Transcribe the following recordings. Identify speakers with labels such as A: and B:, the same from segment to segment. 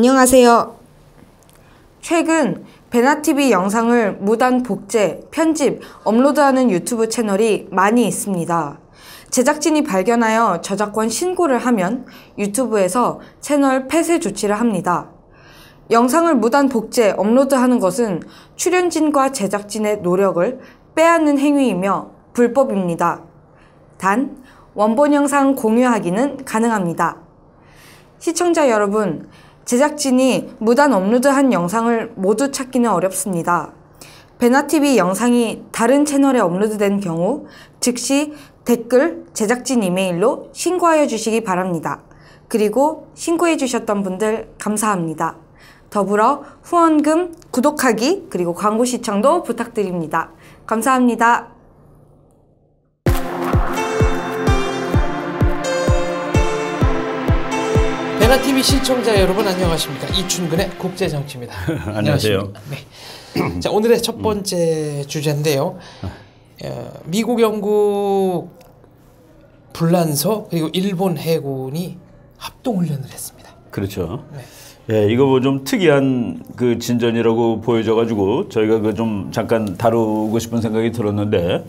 A: 안녕하세요. 최근 베나TV 영상을 무단 복제, 편집, 업로드하는 유튜브 채널이 많이 있습니다. 제작진이 발견하여 저작권 신고를 하면 유튜브에서 채널 폐쇄 조치를 합니다. 영상을 무단 복제, 업로드하는 것은 출연진과 제작진의 노력을 빼앗는 행위이며 불법입니다. 단, 원본 영상 공유하기는 가능합니다. 시청자 여러분, 제작진이 무단 업로드한 영상을 모두 찾기는 어렵습니다. 베나TV 영상이 다른 채널에 업로드된 경우 즉시 댓글, 제작진 이메일로 신고하여 주시기 바랍니다. 그리고 신고해 주셨던 분들 감사합니다. 더불어 후원금, 구독하기, 그리고 광고 시청도 부탁드립니다. 감사합니다.
B: 베나TV 시청자 여러분 안녕하십니까. 이춘근의 국제정치입니다.
C: 안녕하세요.
B: 네. 자, 오늘의 첫 번째 주제인데요. 미국, 영국 불란서 그리고 일본 해군이 합동훈련을 했습니다.
C: 그렇죠.
B: 네.
C: 예, 이거 뭐 좀 특이한 그 진전이라고 보여져가지고 저희가 그 좀 잠깐 다루고 싶은 생각이 들었는데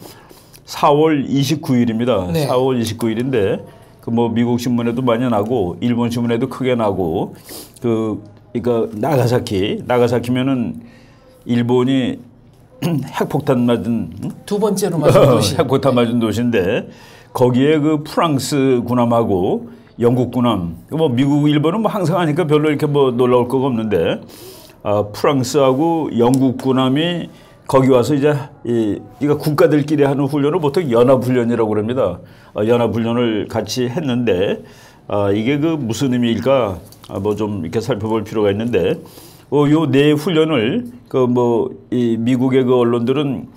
C: 4월 29일입니다.
B: 네.
C: 4월 29일인데 그 뭐 미국 신문에도 많이 나고 일본 신문에도 크게 나고 그러니까 나가사키면은 일본이 핵폭탄 맞은
B: 두 번째로 맞은 도시.
C: 핵폭탄 맞은 도시인데 거기에 그 프랑스 군함하고 영국 군함, 뭐 미국, 일본은 뭐 항상 하니까 별로 이렇게 뭐 놀라울 거가 없는데 프랑스하고 영국 군함이 거기 와서 이제 이거 국가들끼리 하는 훈련을 보통 연합훈련이라고 그럽니다. 연합훈련을 같이 했는데 이게 그 무슨 의미일까 뭐 좀 이렇게 살펴볼 필요가 있는데 요 네 훈련을 이 미국의 그 언론들은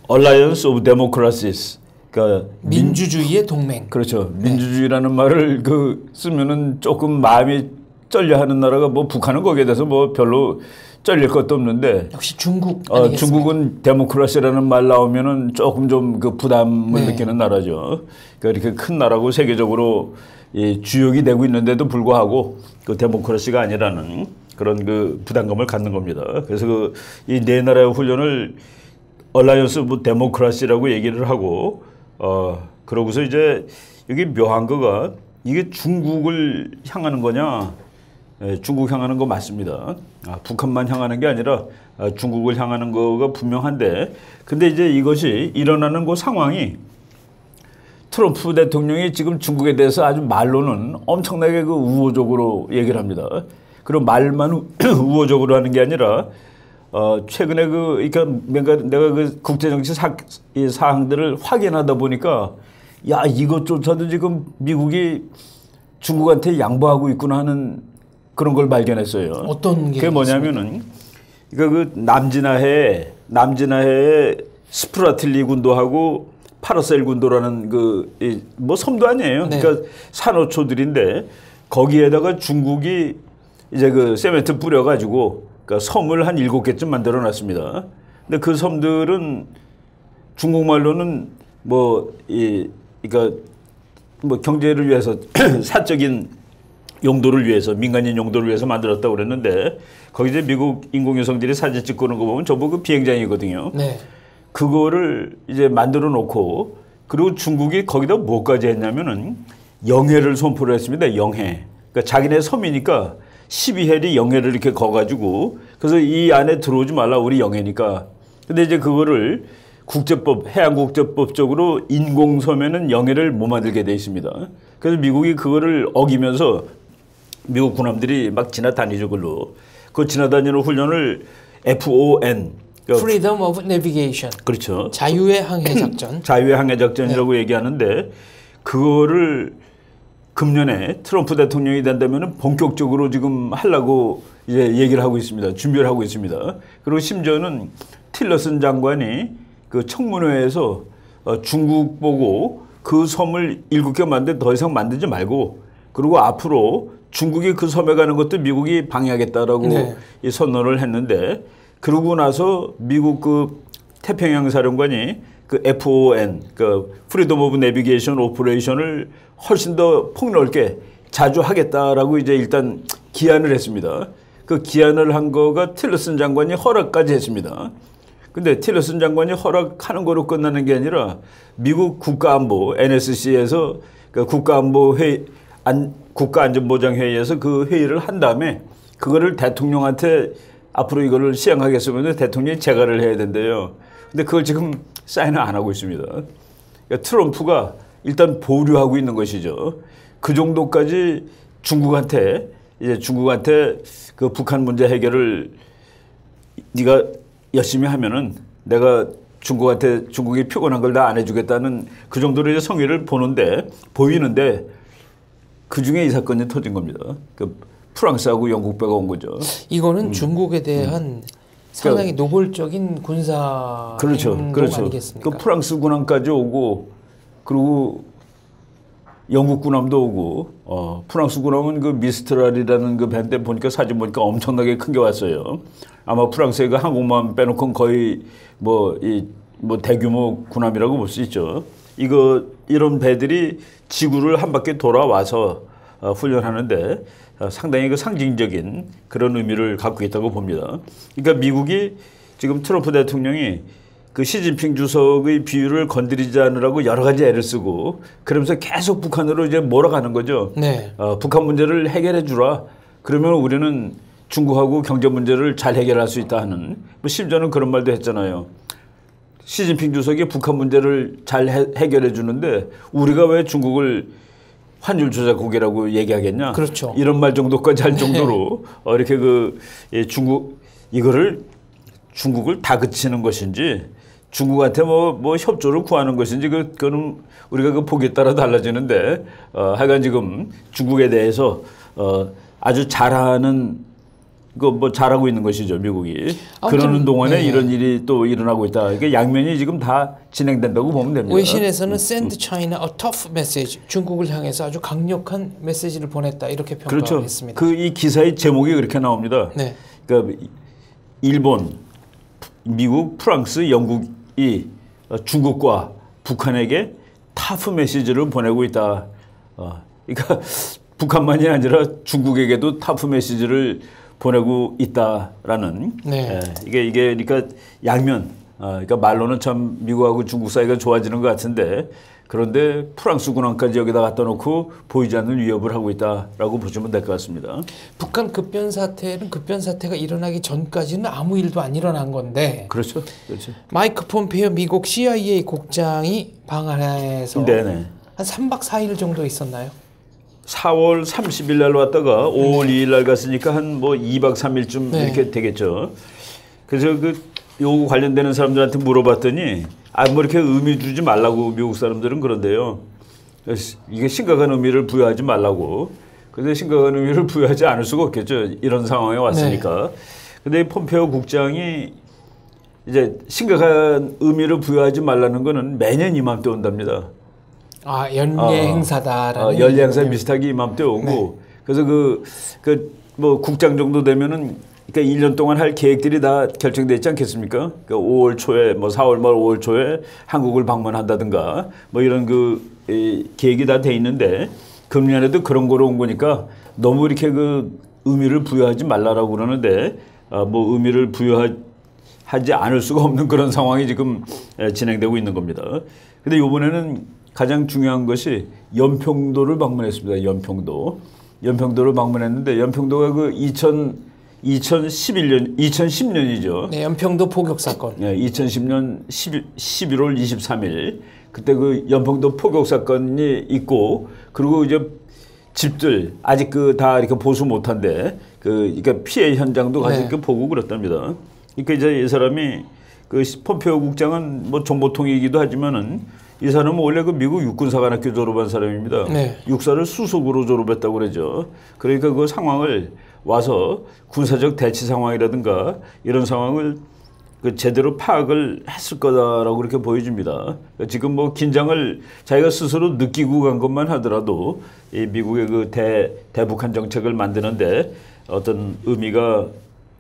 C: Alliance of Democracies, 그러니까
B: 민주주의의 동맹.
C: 그렇죠. 민주주의라는 말을 쓰면은 조금 마음이 쩔려하는 나라가 뭐 북한은 거기에 대해서 뭐 별로 쩔릴 것도 없는데
B: 역시 중국 아니겠습니까?
C: 중국은 데모크라시라는 말 나오면은 조금 좀 그 부담을 느끼는 나라죠. 그러니까 이렇게 큰 나라고 세계적으로 주역이 되고 있는데도 불구하고 그 데모크라시가 아니라는 그런 그 부담감을 갖는 겁니다. 그래서 이 네 나라의 훈련을 얼라이언스 오브 데모크라시라고 얘기를 하고 그러고서 이제 여기 묘한 거가 이게 중국을 향하는 거냐? 중국 향하는 거 맞습니다. 북한만 향하는 게 아니라 중국을 향하는 거가 분명한데, 근데 이제 이것이 일어나는 그 상황이 트럼프 대통령이 지금 중국에 대해서 아주 말로는 엄청나게 그 우호적으로 얘기를 합니다. 그리고 말만 우호적으로 하는 게 아니라 최근에 그러니까 내가 그 국제정치 사항들을 확인하다 보니까 야, 이것조차도 지금 미국이 중국한테 양보하고 있구나 하는 그런 걸 발견했어요.
B: 어떤 게
C: 그게 뭐냐면은 그 남진아해에 스프라틀리 군도하고 파라셀 군도라는 뭐 섬도 아니에요.
B: 네.
C: 그러니까 산호초들인데 거기에다가 중국이 이제 그 세멘트 뿌려가지고 그러니까 섬을 한 7개쯤 만들어 놨습니다. 근데 그 섬들은 중국말로는 그러니까 뭐 경제를 위해서 사적인 용도를 위해서, 민간인 용도를 위해서 만들었다고 그랬는데 거기 이제 미국 인공위성들이 사진 찍고 오는 거 보면 전부 그 비행장이거든요.
B: 네.
C: 그거를 이제 만들어 놓고 그리고 중국이 거기다 뭐까지 했냐면은 영해를 선포를 했습니다. 영해. 그러니까 자기네 섬이니까 12해리 영해를 이렇게 거가지고 그래서 이 안에 들어오지 말라, 우리 영해니까. 근데 이제 그거를 해양국제법적으로 인공섬에는 영해를 못 만들게 돼 있습니다. 그래서 미국이 그거를 어기면서 미국 군함들이 막 지나다니죠, 그걸로. 그 지나다니는 훈련을 FON.
B: Freedom of Navigation.
C: 그렇죠.
B: 자유의 항해 작전.
C: 자유의 항해 작전이라고 얘기하는데 그거를 금년에 트럼프 대통령이 된다면 본격적으로 지금 하려고 이제 얘기를 하고 있습니다. 준비를 하고 있습니다. 그리고 심지어는 틸러슨 장관이 그 청문회에서 중국 보고 그 섬을 7개 만든 더 이상 만들지 말고 그리고 앞으로 중국이 그 섬에 가는 것도 미국이 방해하겠다라고 이 선언을 했는데 그러고 나서 미국 그 태평양 사령관이 그 FON, 그 프리덤 오브 내비게이션 오퍼레이션을 훨씬 더 폭넓게 자주 하겠다라고 이제 일단 기한을 했습니다. 그 기한을 한 거가 틸러슨 장관이 허락까지 했습니다. 근데 틸러슨 장관이 허락하는 거로 끝나는 게 아니라 미국 국가안보 NSC에서 그 국가안전보장회의에서 그 회의를 한 다음에 그거를 대통령한테 앞으로 이거를 시행하겠으면 대통령이 재가를 해야 된대요. 근데 그걸 지금 사인을 안 하고 있습니다. 그러니까 트럼프가 일단 보류하고 있는 것이죠. 그 정도까지 중국한테 그 북한 문제 해결을 네가 열심히 하면은 내가 중국이 피곤한 걸 다 안 해주겠다는 그 정도로 이제 성의를 보이는데 그 중에 이 사건이 터진 겁니다. 그 프랑스하고 영국 배가 온 거죠.
B: 이거는 중국에 대한 상당히 노골적인 군사 행동 아니겠습니까?
C: 그 프랑스 군함까지 오고 그리고 영국 군함도 오고 프랑스 군함은 그 미스트랄이라는 그 배인데 보니까 사진 보니까 엄청나게 큰 게 왔어요. 아마 프랑스의 그 항공모함 빼놓고는 거의 뭐 대규모 군함이라고 볼 수 있죠. 이런 배들이 지구를 한 바퀴 돌아와서 훈련하는데 상당히 그 상징적인 그런 의미를 갖고 있다고 봅니다. 그러니까 미국이 지금 트럼프 대통령이 그 시진핑 주석의 비유를 건드리지 않으라고 여러 가지 애를 쓰고 그러면서 계속 북한으로 이제 몰아가는 거죠.
B: 네.
C: 북한 문제를 해결해 주라. 그러면 우리는 중국하고 경제 문제를 잘 해결할 수 있다 하는 심지어는 그런 말도 했잖아요. 시진핑 주석이 북한 문제를 잘 해결해 주는데 우리가 왜 중국을 환율 조작국이라고 얘기하겠냐?
B: 그렇죠.
C: 이런 말 정도까지 할 정도로 이렇게 중국을 다그치는 것인지 중국한테 뭐 협조를 구하는 것인지 그거는 우리가 그 보기에 따라 달라지는데 하여간 지금 중국에 대해서 아주 잘하는 잘하고 있는 것이죠, 미국이. 그러는 동안에
B: 네.
C: 이런 일이 또 일어나고 있다. 그러니까 양면이 지금 다 진행된다고 보면 됩니다.
B: 외신에서는 send China a tough message. 중국을 향해서 아주 강력한 메시지를 보냈다. 이렇게 평가했습니다.
C: 그렇죠. 이 기사의 제목이 그렇게 나옵니다.
B: 네.
C: 그러니까 일본, 미국, 프랑스, 영국이 중국과 북한에게 타프 메시지를 보내고 있다. 그러니까 북한만이 아니라 중국에게도 타프 메시지를 보내고 있다라는 이게 그러니까 양면 그러니까 말로는 참 미국하고 중국 사이가 좋아지는 것 같은데 그런데 프랑스 군함까지 여기다 갖다 놓고 보이지 않는 위협을 하고 있다라고 보시면 될 것 같습니다.
B: 북한 급변 사태가 일어나기 전까지는 아무 일도 안 일어난 건데.
C: 그렇죠.
B: 마이크 폼페이오 미국 CIA 국장이 방한해서 한 3박 4일 정도 있었나요?
C: 4월 30일 날 왔다가 5월 2일 날 갔으니까 한 2박 3일쯤 이렇게 되겠죠. 그래서 요 관련되는 사람들한테 물어봤더니 이렇게 의미 주지 말라고 미국 사람들은 그런데요. 이게 심각한 의미를 부여하지 말라고. 근데 심각한 의미를 부여하지 않을 수가 없겠죠. 이런 상황에 왔으니까. 근데 폼페이오 국장이 이제 심각한 의미를 부여하지 말라는 거는 매년 이맘때 온답니다.
B: 연례 행사다라는.
C: 연례 행사 비슷하게 이맘때 오고. 그래서 국장 정도 되면은 그러니까 1년 동안 할 계획들이 다 결정돼 있지 않겠습니까? 그러니까 5월 초에 4월 말 5월 초에 한국을 방문한다든가 이런 계획이 다 돼 있는데 금년에도 그런 거로 온 거니까 너무 이렇게 의미를 부여하지 말라라고 그러는데 의미를 부여하지 않을 수가 없는 그런 상황이 지금 진행되고 있는 겁니다. 근데 이번에는 가장 중요한 것이 연평도를 방문했습니다. 연평도를 방문했는데 연평도가 2010년이죠.
B: 네, 연평도 포격 사건.
C: 네, 2010년 11월 23일 그때 연평도 포격 사건이 있고 그리고 이제 집들 아직 다 이렇게 보수 못한데 그러니까 피해 현장도 같이 이렇게 보고 그랬답니다. 그러니까 이제 이 사람이 폼페이오 국장은 정보통이기도 하지만은 이 사람은 원래 미국 육군사관학교 졸업한 사람입니다. 육사를 수석으로 졸업했다고 그러죠. 그러니까 그 상황을 와서 군사적 대치 상황이라든가 이런 상황을 제대로 파악을 했을 거다라고 그렇게 보여집니다. 지금 긴장을 자기가 스스로 느끼고 간 것만 하더라도 이 미국의 대북한 정책을 만드는데 어떤 의미가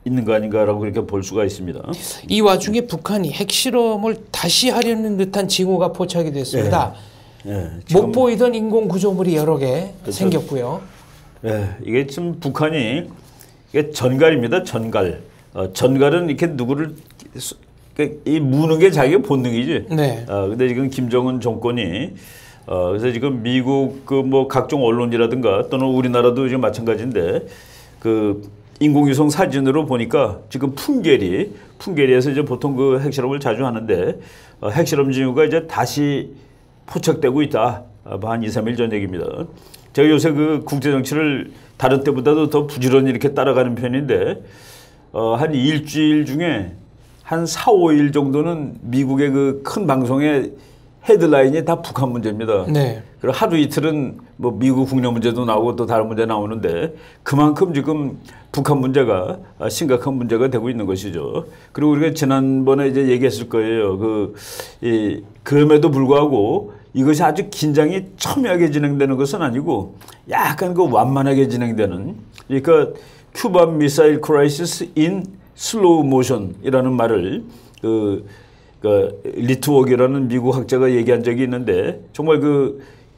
C: 있는 거 아닌가라고 그렇게 볼 수가 있습니다.
B: 이 와중에 북한이 핵실험을 다시 하려는 듯한 징후가 포착이 됐습니다. 못 보이던 인공 구조물이 여러 개 생겼고요.
C: 이게 지금 북한이 이게 전갈입니다. 전갈. 전갈은 이렇게 누구를 이 무는 게 자기의 본능이지.
B: 네.
C: 근데 지금 김정은 정권이 그래서 지금 미국 그 뭐 각종 언론이라든가 또는 우리나라도 지금 마찬가지인데 그 인공위성 사진으로 보니까 지금 풍계리에서 이제 보통 그 핵실험을 자주 하는데 핵실험 징후가 이제 다시 포착되고 있다. 한 2, 3일 전 얘기입니다. 제가 요새 그 국제 정치를 다른 때보다도 더 부지런히 이렇게 따라가는 편인데 한 일주일 중에 한 4, 5일 정도는 미국의 그 큰 방송의 헤드라인이 다 북한 문제입니다.
B: 네.
C: 그리고 하루 이틀은 뭐 미국 국내 문제도 나오고 또 다른 문제 나오는데 그만큼 지금 북한 문제가 심각한 문제가 되고 있는 것이죠. 그리고 우리가 지난번에 이제 얘기했을 거예요. 그럼에도 불구하고 이것이 아주 긴장이 첨예하게 진행되는 것은 아니고 약간 그 완만하게 진행되는, 그러니까 큐바 미사일 크라이시스 인 슬로우 모션이라는 말을 리트웍이라는 미국 학자가 얘기한 적이 있는데 정말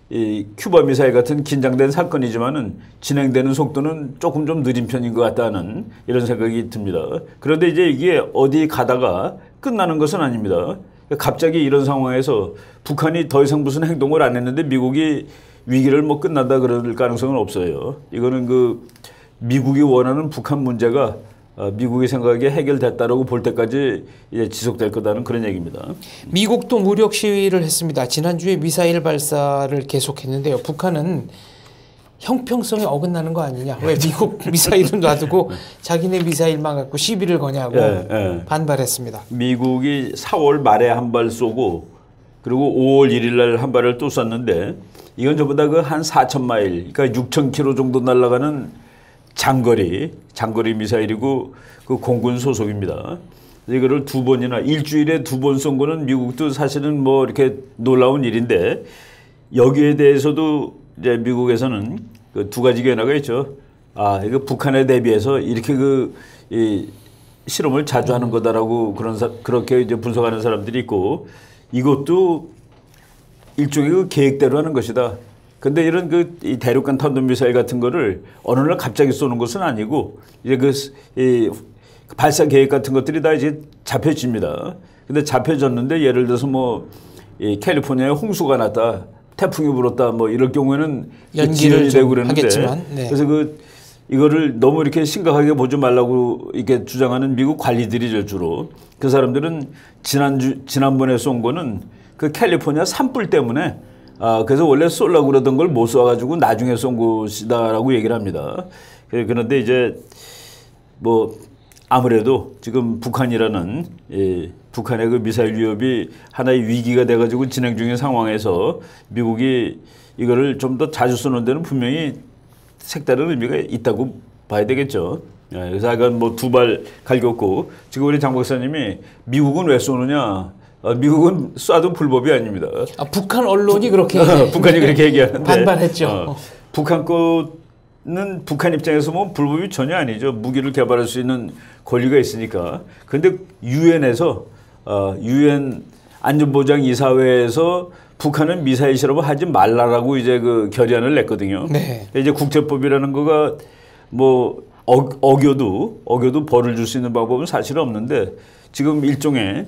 C: 이 큐바 미사일 같은 긴장된 사건이지만은 진행되는 속도는 조금 좀 느린 편인 것 같다는 이런 생각이 듭니다. 그런데 이제 이게 어디 가다가 끝나는 것은 아닙니다. 갑자기 이런 상황에서 북한이 더 이상 무슨 행동을 안 했는데 미국이 위기를 뭐 끝난다 그럴 가능성은 없어요. 이거는 그 미국이 원하는 북한 문제가 미국의 생각에 해결됐다라고 볼 때까지 이제 지속될 거다는 그런 얘기입니다.
B: 미국도 무력 시위를 했습니다. 지난주에 미사일 발사를 계속했는데요. 북한은 형평성에 어긋나는 거 아니냐. 왜 미국 미사일은 놔두고 자기네 미사일만 갖고 시비를 거냐고 반발했습니다.
C: 미국이 4월 말에 한 발 쏘고 그리고 5월 1일 날 한 발을 또 쐈는데 이건 전부 다 그 한 4,000마일, 그러니까 6,000km 정도 날아가는 장거리 미사일이고 그 공군 소속입니다. 이거를 두 번이나 일주일에 2번 쏜 거는 미국도 사실은 뭐 이렇게 놀라운 일인데 여기에 대해서도 이제 미국에서는 그 두 가지 견해가 있죠. 이거 북한에 대비해서 이렇게 이 실험을 자주 하는 거다라고 그렇게 이제 분석하는 사람들이 있고 이것도 일종의 그 계획대로 하는 것이다. 근데 이런 이 대륙간 탄도미사일 같은 거를 어느 날 갑자기 쏘는 것은 아니고 이제 이 발사 계획 같은 것들이 다 이제 잡혀집니다. 근데 잡혀졌는데 예를 들어서 이 캘리포니아에 홍수가 났다, 태풍이 불었다, 뭐 이럴 경우에는
B: 연기를
C: 되고 그러는데
B: 하겠지만, 네.
C: 그래서 이거를 너무 이렇게 심각하게 보지 말라고 이렇게 주장하는 미국 관리들이죠 주로. 그 사람들은 지난번에 쏜 거는 그 캘리포니아 산불 때문에. 그래서 원래 쏠라고 그러던 걸 못 쏴가지고 나중에 쏜 것이다라고 얘기를 합니다. 그런데 이제 아무래도 지금 북한이라는 북한의 그 미사일 위협이 하나의 위기가 돼가지고 진행 중인 상황에서 미국이 이거를 좀 더 자주 쏘는 데는 분명히 색다른 의미가 있다고 봐야 되겠죠. 그래서 아까 2발 갈겼고 지금 우리 장 박사님이 미국은 왜 쏘느냐? 미국은 쏴도 불법이 아닙니다.
B: 북한 언론이 그렇게
C: 북한이 그렇게 얘기하는데
B: 반발했죠.
C: 북한 거는 북한 입장에서 보면 불법이 전혀 아니죠. 무기를 개발할 수 있는 권리가 있으니까. 그런데 유엔에서 유엔 안전보장이사회에서 북한은 미사일 실험을 하지 말라라고 이제 그 결의안을 냈거든요.
B: 네.
C: 이제 국제법이라는 거가 어겨도 벌을 줄 수 있는 방법은 사실 없는데 지금 일종의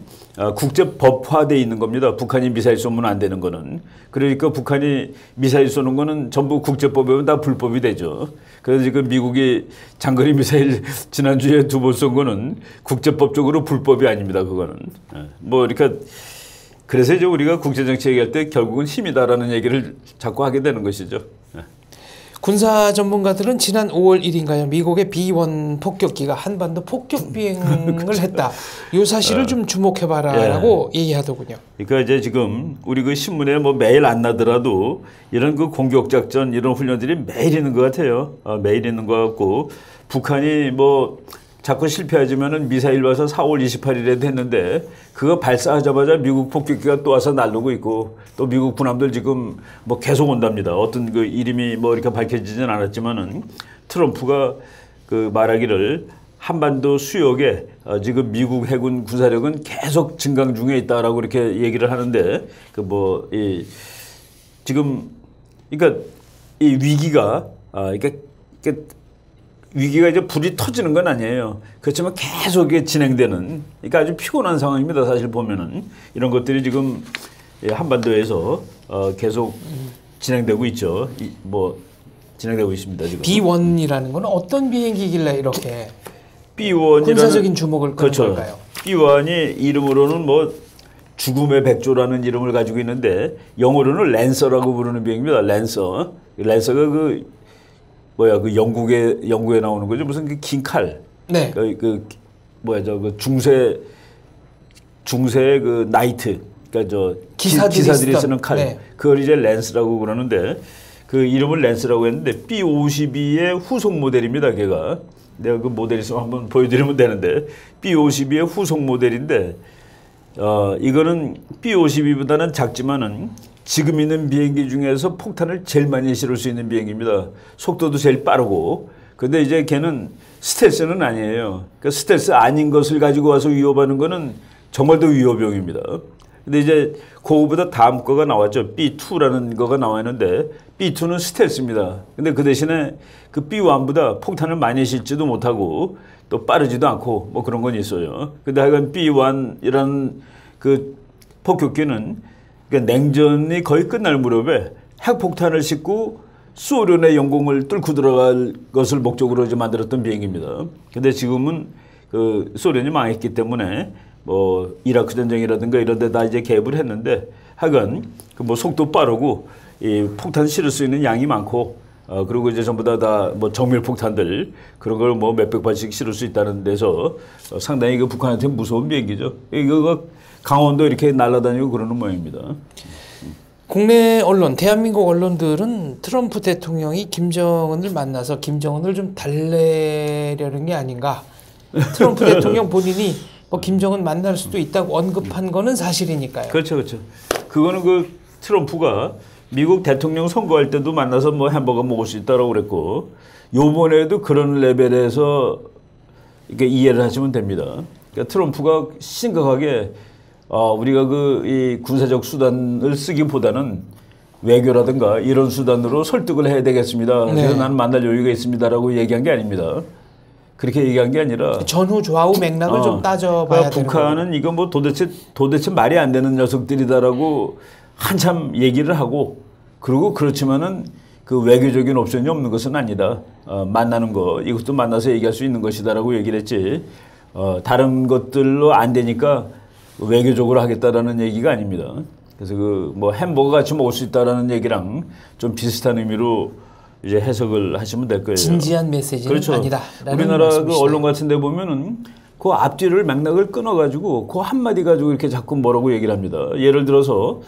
C: 국제법화되어 있는 겁니다. 북한이 미사일 쏘면 안 되는 거는. 그러니까 북한이 미사일 쏘는 거는 전부 국제법에 보면 다 불법이 되죠. 그래서 지금 미국이 장거리 미사일 지난주에 2번 쏜 거는 국제법적으로 불법이 아닙니다. 그거는. 그러니까 그래서 이제 우리가 국제정치 얘기할 때 결국은 힘이다라는 얘기를 자꾸 하게 되는 것이죠.
B: 군사 전문가들은 지난 5월 1일인가요? 미국의 B-1 폭격기가 한반도 폭격 비행을 했다. 이 사실을 좀 주목해봐라라고 얘기하더군요.
C: 그러니까 이제 지금 우리 그 신문에 매일 안 나더라도 이런 그 공격 작전 이런 훈련들이 매일 있는 것 같아요. 매일 있는 것 같고 북한이 자꾸 실패하지만은 미사일 와서 4월 28일에 됐는데 그거 발사하자마자 미국 폭격기가 또 와서 날르고 있고 또 미국 군함들 지금 계속 온답니다. 어떤 그 이름이 이렇게 밝혀지진 않았지만은 트럼프가 그 말하기를 한반도 수역에 지금 미국 해군 군사력은 계속 증강 중에 있다라고 이렇게 얘기를 하는데 지금 그러니까 이 위기가 위기가 이제 불이 터지는 건 아니에요. 그렇지만 계속 이게 진행되는, 그러니까 아주 피곤한 상황입니다. 사실 보면은 이런 것들이 지금 한반도에서 계속 진행되고 있죠. 뭐 진행되고 있습니다. 지금.
B: B1이라는 건 어떤 비행기길래 이렇게
C: B1이라는
B: 군사적인 주목을 끄는
C: 그렇죠.
B: 걸까요?
C: B1이 이름으로는 뭐 죽음의 백조라는 이름을 가지고 있는데 영어로는 랜서라고 부르는 비행기입니다. 랜서. 랜서가 그 영국에 나오는 거죠. 무슨 그 긴 칼.
B: 네.
C: 그 중세 그 나이트. 그러니까 저 기사들이 쓰는 칼.
B: 네.
C: 그걸 이제 랜스라고 그러는데 그 이름을 랜스라고 했는데 B52의 후속 모델입니다. 걔가. 내가 그 모델 있으면 한번 보여드리면 되는데 B52의 후속 모델인데 이거는 B52보다는 작지만은 지금 있는 비행기 중에서 폭탄을 제일 많이 실을 수 있는 비행기입니다. 속도도 제일 빠르고. 근데 이제 걔는 스텔스는 아니에요. 그러니까 스텔스 아닌 것을 가지고 와서 위협하는 거는 정말 더 위협용입니다. 근데 이제 그거보다 다음 거가 나왔죠. B2라는 거가 나왔는데 B2는 스텔스입니다. 근데 그 대신에 그 B1보다 폭탄을 많이 싣지도 못하고 또 빠르지도 않고 뭐 그런 건 있어요. 근데 하여간 B1이라는 그 폭격기는 그러니까 냉전이 거의 끝날 무렵에 핵폭탄을 싣고 소련의 영공을 뚫고 들어갈 것을 목적으로 이제 만들었던 비행기입니다. 근데 지금은 그 소련이 망했기 때문에 뭐 이라크 전쟁이라든가 이런 데 다 이제 개입을 했는데 하여간 그 뭐 속도 빠르고 이 폭탄 실을 수 있는 양이 많고 그리고 이제 전부 다 뭐 정밀 폭탄들 그런 걸 뭐 몇백 발씩 실을 수 있다는 데서 상당히 그 북한한테 무서운 비행기죠. 이거 강원도 이렇게 날아다니고 그러는 모양입니다.
B: 국내 언론, 대한민국 언론들은 트럼프 대통령이 김정은을 만나서 김정은을 좀 달래려는 게 아닌가. 트럼프 대통령 본인이 뭐 김정은 만날 수도 있다고 언급한 거는 사실이니까요.
C: 그렇죠, 그렇죠. 그거는 그 트럼프가 미국 대통령 선거할 때도 만나서 뭐 햄버거 먹을 수 있다라고 그랬고, 요번에도 그런 레벨에서 이렇게 이해를 하시면 됩니다. 그러니까 트럼프가 심각하게 우리가 이 군사적 수단을 쓰기보다는 외교라든가 이런 수단으로 설득을 해야 되겠습니다. 그래서
B: 네.
C: 나는 만날 여유가 있습니다라고 얘기한 게 아닙니다. 그렇게 얘기한 게 아니라
B: 전후 좌우 맥락을 좀 따져봐야 되는
C: 북한은 이거 뭐 도대체 말이 안 되는 녀석들이다라고 한참 얘기를 하고, 그리고 그렇지만은 그 외교적인 옵션이 없는 것은 아니다. 만나는 거 이것도 만나서 얘기할 수 있는 것이다라고 얘기를 했지. 다른 것들로 안 되니까 외교적으로 하겠다라는 얘기가 아닙니다. 그래서 그 뭐 햄버거 같이 먹을 수 있다라는 얘기랑 좀 비슷한 의미로 이제 해석을 하시면 될 거예요.
B: 진지한 메시지는
C: 그렇죠.
B: 아니다.
C: 우리나라 그 언론 같은 데 보면은 그 앞뒤를 맥락을 끊어가지고 그 한마디 가지고 이렇게 자꾸 뭐라고 얘기를 합니다. 예를 들어서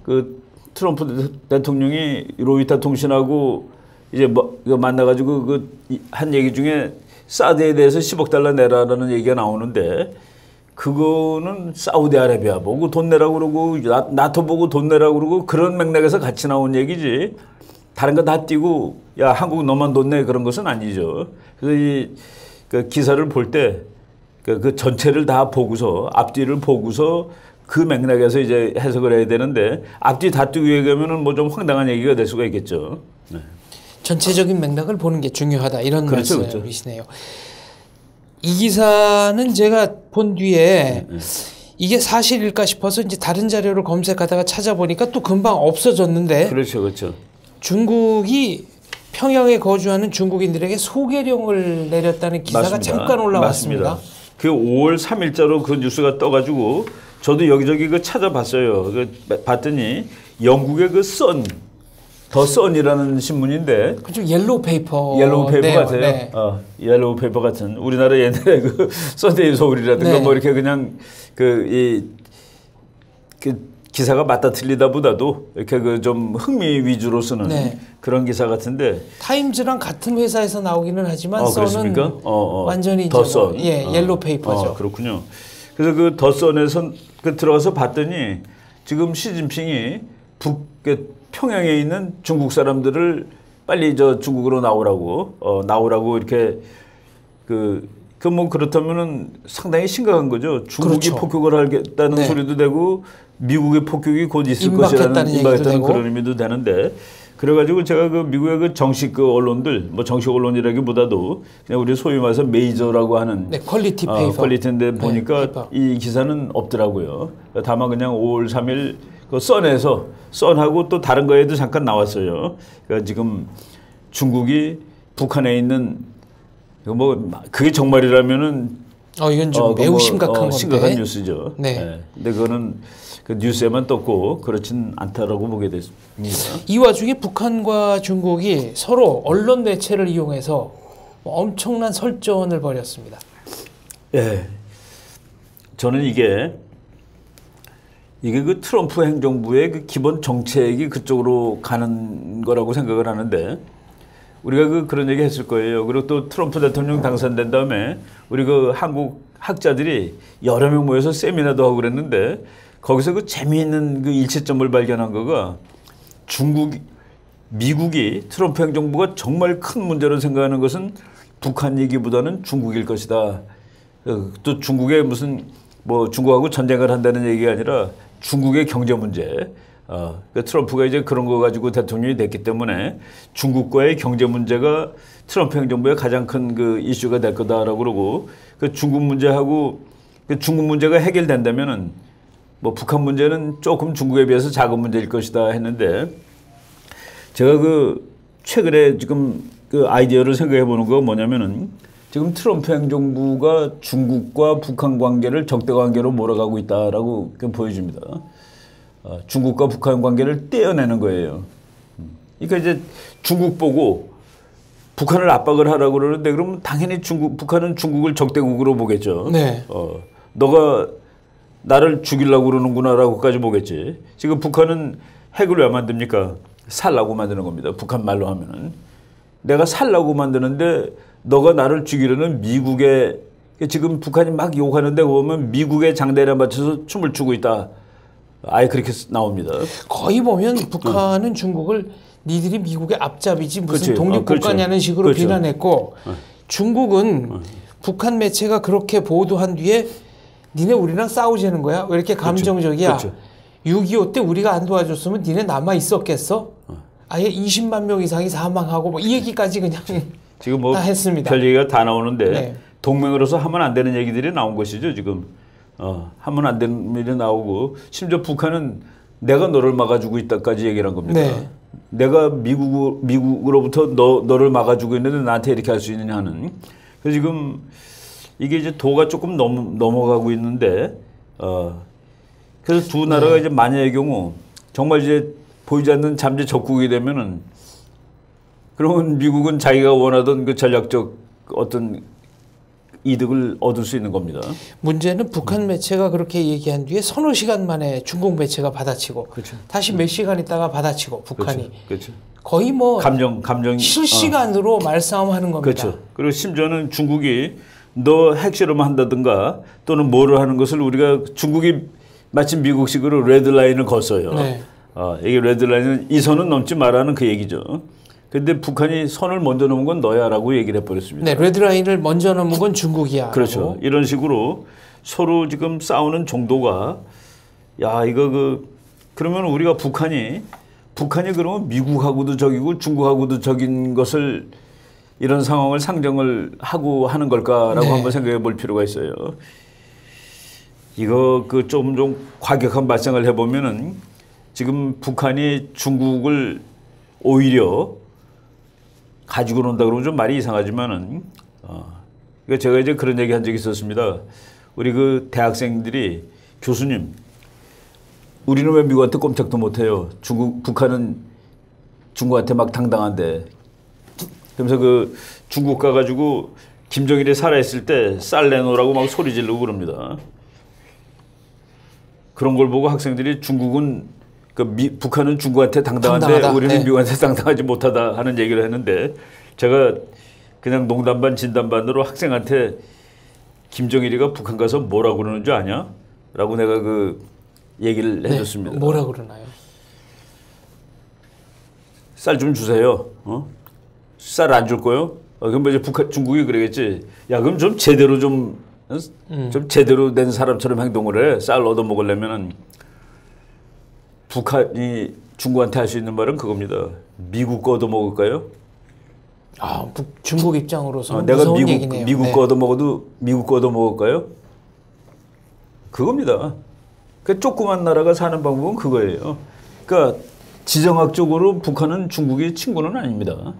C: 그 트럼프 대통령이 로이터 통신하고 이제 뭐 만나가지고 그 한 얘기 중에 사드에 대해서 10억 달러 내라라는 얘기가 나오는데, 그거는 사우디아라비아 보고 돈 내라고 그러고 나토 보고 돈 내라고 그러고 그런 맥락에서 같이 나온 얘기지, 다른 거 다 띄고 야 한국 너만 돈 내 그런 것은 아니죠. 그래서 그 기사를 볼 때 그 전체를 다 보고서 앞뒤를 보고서 그 맥락에서 이제 해석을 해야 되는데, 앞뒤 다 띄고 얘기하면은 뭐 좀 황당한 얘기가 될 수가 있겠죠. 네.
B: 전체적인 맥락을 보는 게 중요하다 이런
C: 그렇죠,
B: 말씀이시네요. 이 기사는 제가 본 뒤에 이게 사실일까 싶어서 이제 다른 자료를 검색하다가 찾아보니까 또 금방 없어졌는데,
C: 그렇죠, 그렇죠.
B: 중국이 평양에 거주하는 중국인들에게 소개령을 내렸다는 기사가
C: 맞습니다.
B: 잠깐 올라왔습니다.
C: 맞습니다. 그 5월 3일자로 그 뉴스가 떠가지고 저도 여기저기 그 찾아봤어요. 그 봤더니 영국의 그 더 선이라는 신문인데,
B: 그좀 옐로우 페이퍼
C: 같아요.
B: 네.
C: 옐로우 페이퍼 같은, 우리나라 옛날에 그 선데이 서울이라든가
B: 네.
C: 뭐 이렇게 그냥 그 기사가 맞다 틀리다 보다도 이렇게 그 좀 흥미 위주로 쓰는
B: 네.
C: 그런 기사 같은데,
B: 타임즈랑 같은 회사에서 나오기는 하지만 선은 완전히
C: 더 선.
B: 옐로우 페이퍼죠.
C: 그렇군요. 그래서 그 더 선에서 들어가서 봤더니 지금 시진핑이 평양에 있는 중국 사람들을 빨리 저 중국으로 나오라고 이렇게 그 그 뭐 그렇다면은 상당히 심각한 거죠. 중국이
B: 그렇죠.
C: 폭격을 하겠다는
B: 네.
C: 소리도 되고 미국의 폭격이 곧 있을
B: 임박했다는
C: 것이라는
B: 얘기도
C: 임박했다는
B: 되고.
C: 그런 의미도 되는데 그래가지고 제가 그 미국의 그 정식 그 언론들 뭐 정식 언론이라기보다도 그냥 우리 소위 말해서 메이저라고 하는
B: 네, 퀄리티 페이퍼.
C: 퀄리티인데 보니까
B: 페이퍼.
C: 이 기사는 없더라고요. 다만 그냥 5월 3일 그 선에서 선하고 또 다른 거에도 잠깐 나왔어요. 그러니까 지금 중국이 북한에 있는 뭐 그게 정말이라면은
B: 이건 좀 매우 심각한 건데.
C: 심각한 뉴스죠.
B: 네.
C: 근데 그거는 그 뉴스에만 떴고 그렇진 않다라고 보게 됐습니다.
B: 이 와중에 북한과 중국이 서로 언론 매체를 이용해서 엄청난 설전을 벌였습니다.
C: 예. 저는 이게 그 트럼프 행정부의 그 기본 정책이 그쪽으로 가는 거라고 생각을 하는데 우리가 그런 얘기 했을 거예요. 그리고 또 트럼프 대통령 당선된 다음에 우리 그 한국 학자들이 여러 명 모여서 세미나도 하고 그랬는데 거기서 그 재미있는 그 일치점을 발견한 거가 미국이 트럼프 행정부가 정말 큰 문제로 생각하는 것은 북한 얘기보다는 중국일 것이다. 또 중국의 무슨 뭐 중국하고 전쟁을 한다는 얘기가 아니라 중국의 경제 문제. 그 트럼프가 이제 그런 거 가지고 대통령이 됐기 때문에 중국과의 경제 문제가 트럼프 행정부의 가장 큰 그 이슈가 될 거다라고 그러고 그 중국 문제하고 그 중국 문제가 해결된다면은 뭐 북한 문제는 조금 중국에 비해서 작은 문제일 것이다 했는데 제가 그 최근에 지금 그 아이디어를 생각해 보는 거 뭐냐면은 지금 트럼프 행정부가 중국과 북한 관계를 적대 관계로 몰아가고 있다라고 보여집니다. 중국과 북한 관계를 떼어내는 거예요. 그러니까 이제 중국 보고 북한을 압박을 하라고 그러는데 그러면 당연히 북한은 중국을 적대국으로 보겠죠.
B: 네.
C: 너가 나를 죽이려고 그러는구나라고까지 보겠지. 지금 북한은 핵을 왜 만듭니까? 살라고 만드는 겁니다. 북한 말로 하면은. 내가 살라고 만드는데 너가 나를 죽이려는 미국의 지금 북한이 막 욕하는데 보면 미국의 장대에 맞춰서 춤을 추고 있다. 아예 그렇게 나옵니다.
B: 거의 보면 북한은 중국을 니들이 미국의 앞잡이지 무슨
C: 그렇지.
B: 독립국가냐는 식으로
C: 그렇죠.
B: 비난했고 중국은 북한 매체가 그렇게 보도한 뒤에 니네 우리랑 싸우자는 거야? 왜 이렇게 감정적이야?
C: 그렇죠.
B: 6.25 때 우리가 안 도와줬으면 니네 남아 있었겠어? 아예 20만 명 이상이 사망하고 뭐 이 얘기까지 그냥
C: 지금 뭐
B: 다 했습니다.
C: 별 얘기가 다 나오는데
B: 네.
C: 동맹으로서 하면 안 되는 얘기들이 나온 것이죠 지금. 하면 안 되는 일이 나오고 심지어 북한은 내가 너를 막아주고 있다까지 얘기를 한 겁니다.
B: 네.
C: 내가 미국으로부터 너를 막아주고 있는데 나한테 이렇게 할 수 있느냐 하는. 그래서 지금 이게 이제 도가 조금 넘어가고 있는데 그래서 두 나라가 이제 만약의 경우 정말 이제 보이지 않는 잠재 적국이 되면은 그러면 미국은 자기가 원하던 그 전략적 어떤 이득을 얻을 수 있는 겁니다.
B: 문제는 북한 매체가 그렇게 얘기한 뒤에 서너 시간 만에 중국 매체가 받아치고
C: 그렇죠.
B: 다시 몇 시간 있다가 받아치고 북한이
C: 그렇죠.
B: 거의 뭐
C: 감정
B: 실시간으로 말싸움하는 겁니다.
C: 그렇죠. 그리고 심지어는 중국이 너 핵실험 한다든가 또는 뭐를 하는 것을 우리가 중국이 마침 미국식으로 레드라인을 걷어요.
B: 네.
C: 이게 레드라인은 이 선은 넘지 말라는 그 얘기죠. 근데 북한이 선을 먼저 넘은 건 너야라고 얘기를 해버렸습니다.
B: 네, 레드라인을 먼저 넘은 건 중국이야.
C: 그렇죠. 이런 식으로 서로 지금 싸우는 정도가 야 이거 그러면 우리가 북한이 그러면 미국하고도 적이고 중국하고도 적인 것을 이런 상황을 상정을 하고 하는 걸까라고
B: 네.
C: 한번 생각해 볼 필요가 있어요. 이거 좀 과격한 발상을 해보면은 지금 북한이 중국을 오히려 가지고 논다 그러면 좀 말이 이상하지만은 그러니까 제가 이제 그런 얘기 한 적이 있었습니다. 우리 그 대학생들이 교수님, 우리는 왜 미국한테 꼼짝도 못해요? 북한은 중국한테 막 당당한데. 그러면서 그 중국 가가지고 김정일이 살아있을 때 쌀 내놓으라고 막 소리 지르고 그럽니다. 그런 걸 보고 학생들이 중국은 북한은 중국한테 당당한데
B: 당당하다.
C: 우리는
B: 네.
C: 미국한테 당당하지 못하다 하는 얘기를 했는데 제가 그냥 농담 반 진담 반으로 학생한테 김정일이가 북한 가서 뭐라고 그러는 줄 아냐? 라고 내가 그 얘기를
B: 네.
C: 해줬습니다.
B: 뭐라 그러나요?
C: 쌀 좀 주세요. 쌀 안 줄 거요? 그럼 뭐 이제 중국이 그러겠지. 야, 그럼 좀 제대로 좀 제대로 된 사람처럼 행동을 해. 쌀 얻어 먹으려면은 북한이 중국한테 할 수 있는 말은 그겁니다. 미국 거 얻어 먹을까요?
B: 아, 중국 입장으로서
C: 내가
B: 무서운 얘기네요.
C: 미국 거 얻어 먹어도 미국 거 얻어 먹을까요? 그겁니다. 그 조그만 나라가 사는 방법은 그거예요. 그러니까 지정학적으로 북한은 중국의 친구는 아닙니다.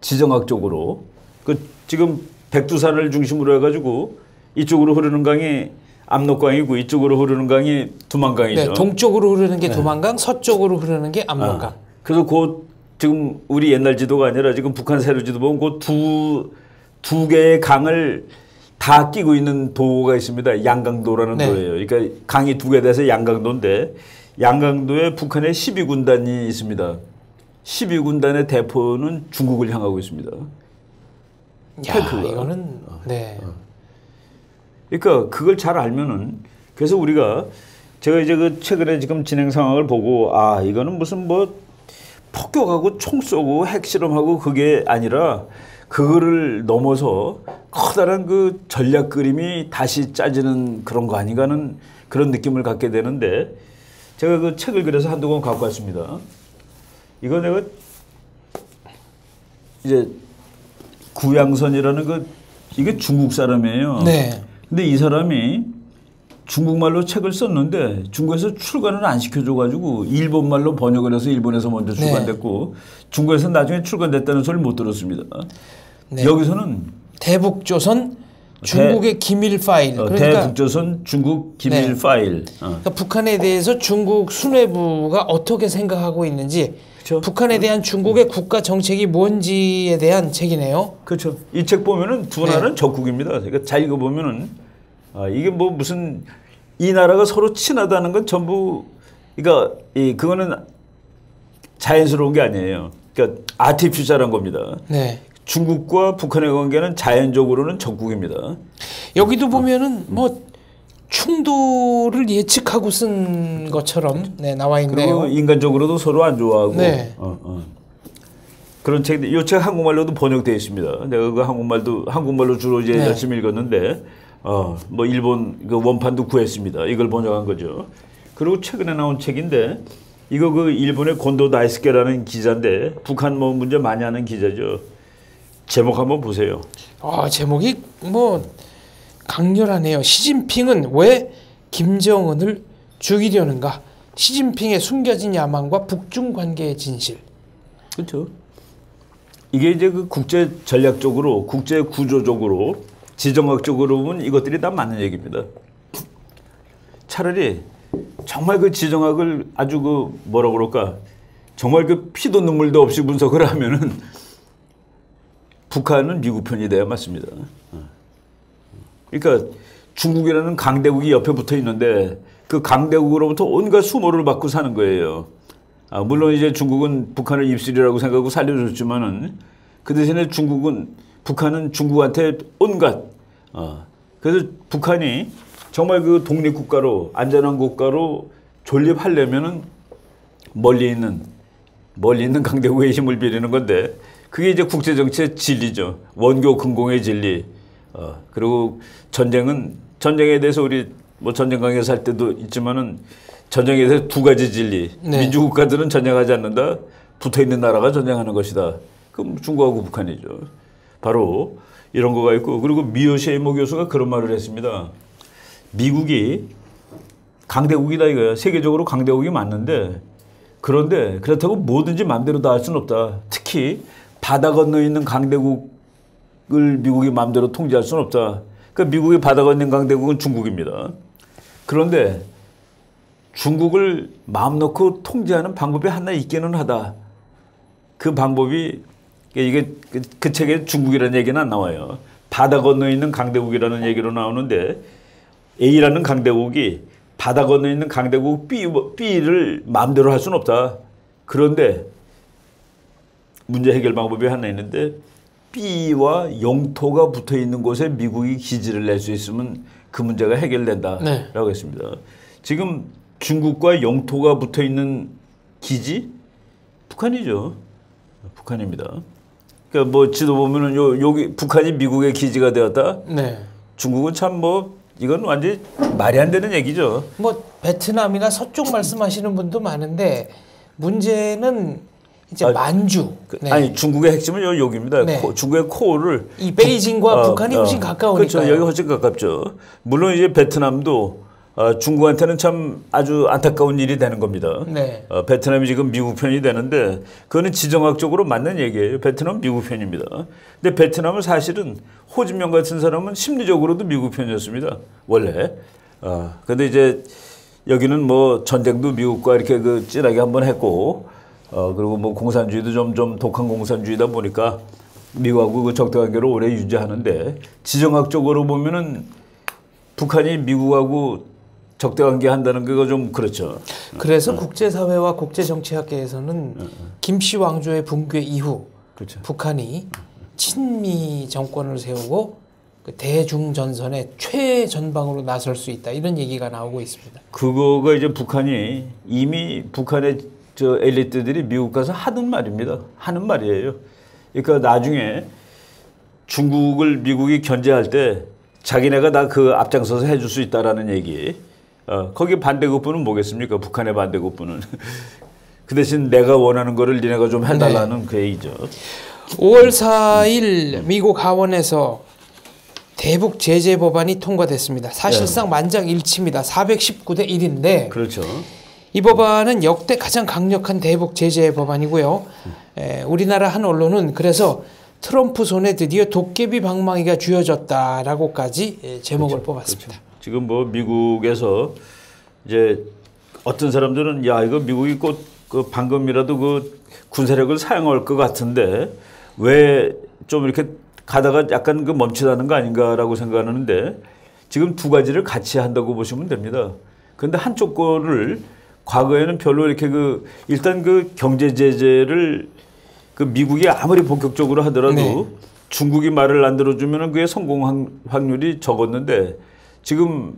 C: 지정학적으로 그 지금 백두산을 중심으로 해가지고 이쪽으로 흐르는 강이 압록강이고 이쪽으로 흐르는 강이 두만강이죠.
B: 네, 동쪽으로 흐르는 게 두만강, 서쪽으로 흐르는 게 압록강.
C: 그래서 지금 우리 옛날 지도가 아니라 지금 북한 세로 지도 보면 그 두 개의 강을 다 끼고 있는 도가 있습니다. 양강도라는
B: 네.
C: 도예요. 그러니까 강이 두 개 돼서 양강도인데 양강도에 북한의 12군단이 있습니다. 12군단의 대포는 중국을 향하고 있습니다.
B: 야, 이거는 네.
C: 그러니까 그걸 잘 알면은 그래서 우리가 제가 이제 그 최근에 지금 진행 상황을 보고 아 이거는 무슨 뭐 폭격하고 총 쏘고 핵실험하고 그게 아니라 그거를 넘어서 커다란 그 전략 그림이 다시 짜지는 그런 거 아닌가 하는 그런 느낌을 갖게 되는데 제가 그 책을 그래서 한두 권 갖고 왔습니다. 이거 내가 이제 구양선이라는 이게 중국 사람이에요.
B: 네.
C: 근데 이 사람이 중국말로 책을 썼는데 중국에서 출간을 안 시켜줘가지고 일본말로 번역을 해서 일본에서 먼저 출간됐고 중국에서 나중에 출간됐다는 소리를 못 들었습니다.
B: 네.
C: 여기서는
B: 대북조선 중국의 기밀 파일. 그러니까
C: 대북조선 중국 기밀 파일.
B: 그러니까 북한에 대해서 중국 수뇌부가 어떻게 생각하고 있는지
C: 그렇죠.
B: 북한에 대한 중국의 국가 정책이 뭔지에 대한 책이네요.
C: 그렇죠. 이 책 보면은 두 나라는 적국입니다. 그러니까 잘 읽어보면은 이게 뭐 무슨 이 나라가 서로 친하다는 건 전부 그러니까 그거는 자연스러운 게 아니에요. 그러니까 아티피셜한 겁니다.
B: 네.
C: 중국과 북한의 관계는 자연적으로는 적국입니다.
B: 여기도 보면은 뭐 충돌을 예측하고 쓴 것처럼 나와 있네요.
C: 그리고 인간적으로도 서로 안 좋아하고
B: 네.
C: 그런 책인데 이 책 한국말로도 번역되어 있습니다. 내가 그 한국말로 주로 이제 열심히 읽었는데 뭐 일본 그 원판도 구했습니다. 이걸 번역한 거죠. 그리고 최근에 나온 책인데 이거 그 일본의 곤도 다이스케라는 기자인데 북한 뭐 문제 많이 하는 기자죠. 제목 한번 보세요.
B: 제목이 뭐 강렬하네요. 시진핑은 왜 김정은을 죽이려는가? 시진핑의 숨겨진 야망과 북중 관계의 진실.
C: 그렇죠. 이게 이제 그 국제 전략적으로, 국제 구조적으로, 지정학적으로 보면 이것들이 다 맞는 얘기입니다. 차라리 정말 그 지정학을 아주 그 뭐라 그럴까? 정말 그 피도 눈물도 없이 분석을 하면은 북한은 미국 편이 돼야 맞습니다. 그러니까 중국이라는 강대국이 옆에 붙어 있는데 그 강대국으로부터 온갖 수모를 받고 사는 거예요. 물론 이제 중국은 북한을 입술이라고 생각하고 살려줬지만은 그 대신에 북한은 중국한테 온갖 그래서 북한이 정말 그 독립국가로 안전한 국가로 존립하려면은 멀리 있는 강대국의 힘을 빌리는 건데 그게 이제 국제 정치의 진리죠. 원교 근공의 진리. 그리고 전쟁에 대해서 우리 뭐 전쟁 강의에서 할 때도 있지만은 전쟁에 대해서 두 가지 진리.
B: 네.
C: 민주국가들은 전쟁하지 않는다. 붙어 있는 나라가 전쟁하는 것이다. 그럼 중국하고 북한이죠. 바로 이런 거가 있고 그리고 미요시에모 교수가 그런 말을 했습니다. 미국이 강대국이다 이거야. 세계적으로 강대국이 맞는데 그런데 그렇다고 뭐든지 마음대로 다 할 수는 없다. 특히 바다 건너 있는 강대국을 미국이 마음대로 통제할 수는 없다. 그러니까 미국이 바다 건너 있는 강대국은 중국입니다. 그런데 중국을 마음 놓고 통제하는 방법이 하나 있기는 하다. 그 방법이 이게 그 책에 중국이라는 얘기는 안 나와요. 바다 건너 있는 강대국이라는 얘기로 나오는데 A라는 강대국이 바다 건너 있는 강대국 B를 마음대로 할 수는 없다. 그런데 문제 해결 방법이 하나 있는데 B와 영토가 붙어 있는 곳에 미국이 기지를 낼 수 있으면 그 문제가 해결된다라고 했습니다. 지금 중국과 영토가 붙어 있는 기지 북한이죠. 북한입니다. 그러니까 뭐 지도 보면은 여기 북한이 미국의 기지가 되었다.
B: 네.
C: 중국은 참 뭐 이건 완전히 말이 안 되는 얘기죠.
B: 뭐 베트남이나 서쪽 말씀하시는 분도 많은데 문제는 이제 만주. 네.
C: 아니 중국의 핵심은 여기입니다.
B: 네.
C: 중국의 코어를
B: 이 베이징과 북한이 훨씬 가까우니까.
C: 그렇죠. 여기 훨씬 가깝죠. 물론 이제 베트남도 중국한테는 참 아주 안타까운 일이 되는 겁니다.
B: 네.
C: 베트남이 지금 미국 편이 되는데 그거는 지정학적으로 맞는 얘기예요. 베트남은 미국 편입니다. 근데 베트남은 사실은 호진명 같은 사람은 심리적으로도 미국 편이었습니다. 원래. 근데 이제 여기는 뭐 전쟁도 미국과 이렇게 그 찐하게 한번 했고 그리고 뭐 공산주의도 좀 독한 공산주의다 보니까 미국하고 그 적대 관계를 오래 유지하는데 지정학적으로 보면은 북한이 미국하고 적대 관계 한다는 거 좀 그렇죠.
B: 그래서 국제사회와 국제정치학계에서는 김씨 왕조의 붕괴 이후
C: 그렇죠.
B: 북한이 친미 정권을 세우고 그 대중전선의 최전방으로 나설 수 있다 이런 얘기가 나오고 있습니다.
C: 그거가 이제 북한이 이미 북한의 저 엘리트들이 미국 가서 하는 말입니다. 하는 말이에요. 그러니까 나중에 중국을 미국이 견제할 때 자기네가 다 그 앞장서서 해줄 수 있다라는 얘기. 거기 반대급부는 뭐겠습니까? 북한의 반대급부는. 그 대신 내가 원하는 거를 니네가 좀 해달라는 그 얘기죠.
B: 5월 4일 미국 하원에서 대북 제재 법안이 통과됐습니다. 사실상 만장일치입니다. 419대 1인데
C: 그렇죠.
B: 이 법안은 역대 가장 강력한 대북 제재 법안이고요. 우리나라 한 언론은 그래서 트럼프 손에 드디어 도깨비 방망이가 쥐어졌다라고까지 제목을 뽑았습니다.
C: 그렇죠. 지금 뭐 미국에서 이제 어떤 사람들은 야 이거 미국이 곧 그 방금이라도 그 군사력을 사용할 것 같은데 왜 좀 이렇게 가다가 약간 그 멈추다는 거 아닌가라고 생각하는데 지금 두 가지를 같이 한다고 보시면 됩니다. 그런데 한쪽 거를 과거에는 별로 이렇게 그 일단 그 경제 제재를 그 미국이 아무리 본격적으로 하더라도 중국이 말을 안 들어주면은 그게 성공 확률이 적었는데 지금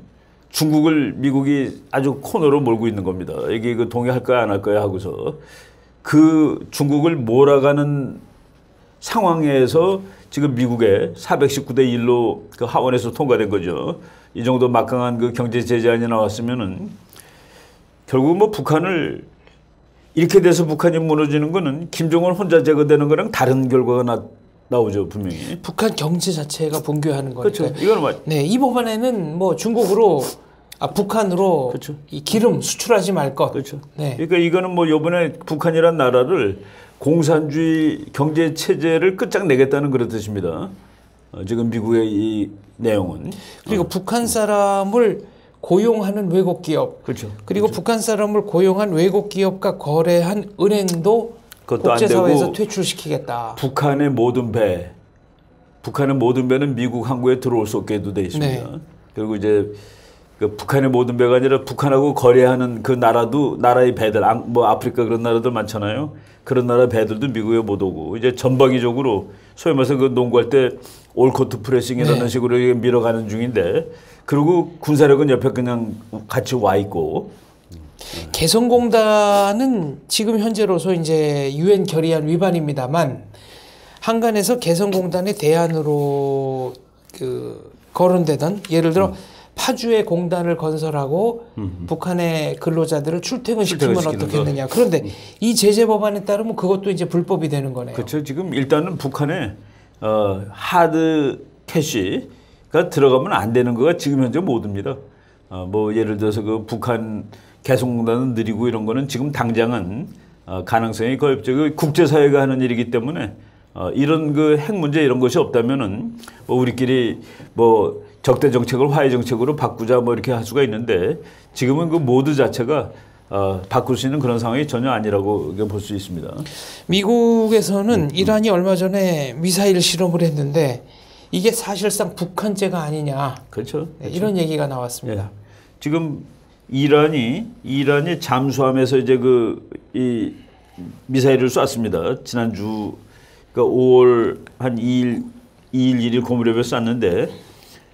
C: 중국을 미국이 아주 코너로 몰고 있는 겁니다. 이게 그 동의할 거야 안 할 거야 하고서 그 중국을 몰아가는 상황에서 지금 미국의 419대 1로 그 하원에서 통과된 거죠. 이 정도 막강한 그 경제 제재안이 나왔으면은 결국 뭐 북한을 이렇게 돼서 북한이 무너지는 거는 김정은 혼자 제거되는 거랑 다른 결과가 나오죠 분명히.
B: 북한 경제 자체가 붕괴하는 거니까.
C: 그렇죠. 이거는 맞.
B: 네, 이 법안에는 뭐 중국으로 북한으로
C: 그렇죠.
B: 이 기름 수출하지 말 것.
C: 그렇죠.
B: 네.
C: 그러니까 이거는 뭐 이번에 북한이란 나라를 공산주의 경제 체제를 끝장내겠다는 그런 뜻입니다. 지금 미국의 이 내용은.
B: 그리고 북한 사람을 고용하는 외국 기업.
C: 그렇죠.
B: 그리고
C: 그렇죠.
B: 북한 사람을 고용한 외국 기업과 거래한 은행도 국제사회에서 퇴출시키겠다.
C: 북한의 모든 배는 미국 항구에 들어올 수 없게 돼 있습니다.
B: 네.
C: 그리고 이제 그 북한의 모든 배가 아니라 북한하고 거래하는 그 나라의 배들, 뭐 아프리카 그런 나라들 많잖아요. 그런 나라 배들도 미국에 못 오고 이제 전방위적으로 소위 말해서 그 농구할 때 올코트 프레싱이라는 식으로 밀어가는 중인데 그리고 군사력은 옆에 그냥 같이 와 있고.
B: 개성공단은 지금 현재로서 이제 유엔 결의안 위반입니다만 한간에서 개성공단의 대안으로 그 거론되던 예를 들어 파주에 공단을 건설하고 북한의 근로자들을 출퇴근시키면 어떻겠느냐. 그런데 이 제재 법안에 따르면 그것도 이제 불법이 되는 거네요.
C: 그렇죠. 지금 일단은 북한에 하드 캐시가 들어가면 안 되는 거가 지금 현재 모두입니다. 뭐 예를 들어서 그 북한 개성공단은 느리고 이런 거는 지금 당장은 가능성이 거의 없죠. 그 국제사회가 하는 일이기 때문에 이런 그 핵 문제 이런 것이 없다면은 뭐 우리끼리 뭐 적대 정책을 화해 정책으로 바꾸자 뭐 이렇게 할 수가 있는데 지금은 그 모드 자체가 바꿀 수 있는 그런 상황이 전혀 아니라고 볼 수 있습니다.
B: 미국에서는 이란이 얼마 전에 미사일 실험을 했는데 이게 사실상 북한제가 아니냐.
C: 그렇죠.
B: 네, 이런 얘기가 나왔습니다.
C: 예. 지금 이란이 잠수함에서 이제 이 미사일을 쐈습니다. 지난주 그러니까 5월 한 2일 1일 그 무렵에 쐈는데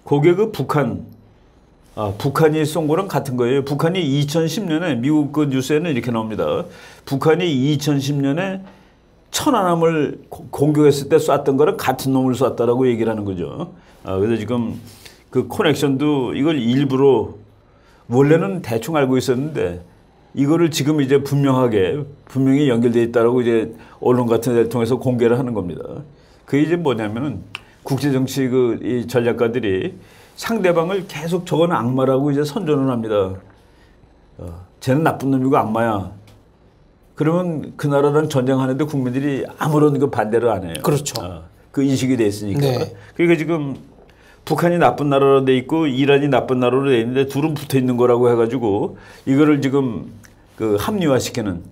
C: 그게 그 북한이 쏜 거랑 같은 거예요. 북한이 2010년에 미국 그 뉴스에는 이렇게 나옵니다. 북한이 2010년에 천안함을 공격했을 때 쐈던 거랑 같은 놈을 쐈다라고 얘기를 하는 거죠. 그래서 지금 그 커넥션도 이걸 일부러 원래는 대충 알고 있었는데 이거를 지금 이제 분명히 연결되어 있다라고 이제 언론 같은 데를 통해서 공개를 하는 겁니다. 그게 이제 뭐냐면은 국제정치 이 전략가들이 상대방을 계속 저건 악마라고 이제 선전을 합니다. 쟤는 나쁜 놈이고 악마야. 그러면 그 나라랑 전쟁하는데 국민들이 아무런 그 반대를 안 해요.
B: 그렇죠.
C: 그 인식이 돼 있으니까.
B: 네.
C: 그러니까 지금 북한이 나쁜 나라로 돼 있고 이란이 나쁜 나라로 돼 있는데 둘은 붙어 있는 거라고 해가지고 이거를 지금 그 합리화시키는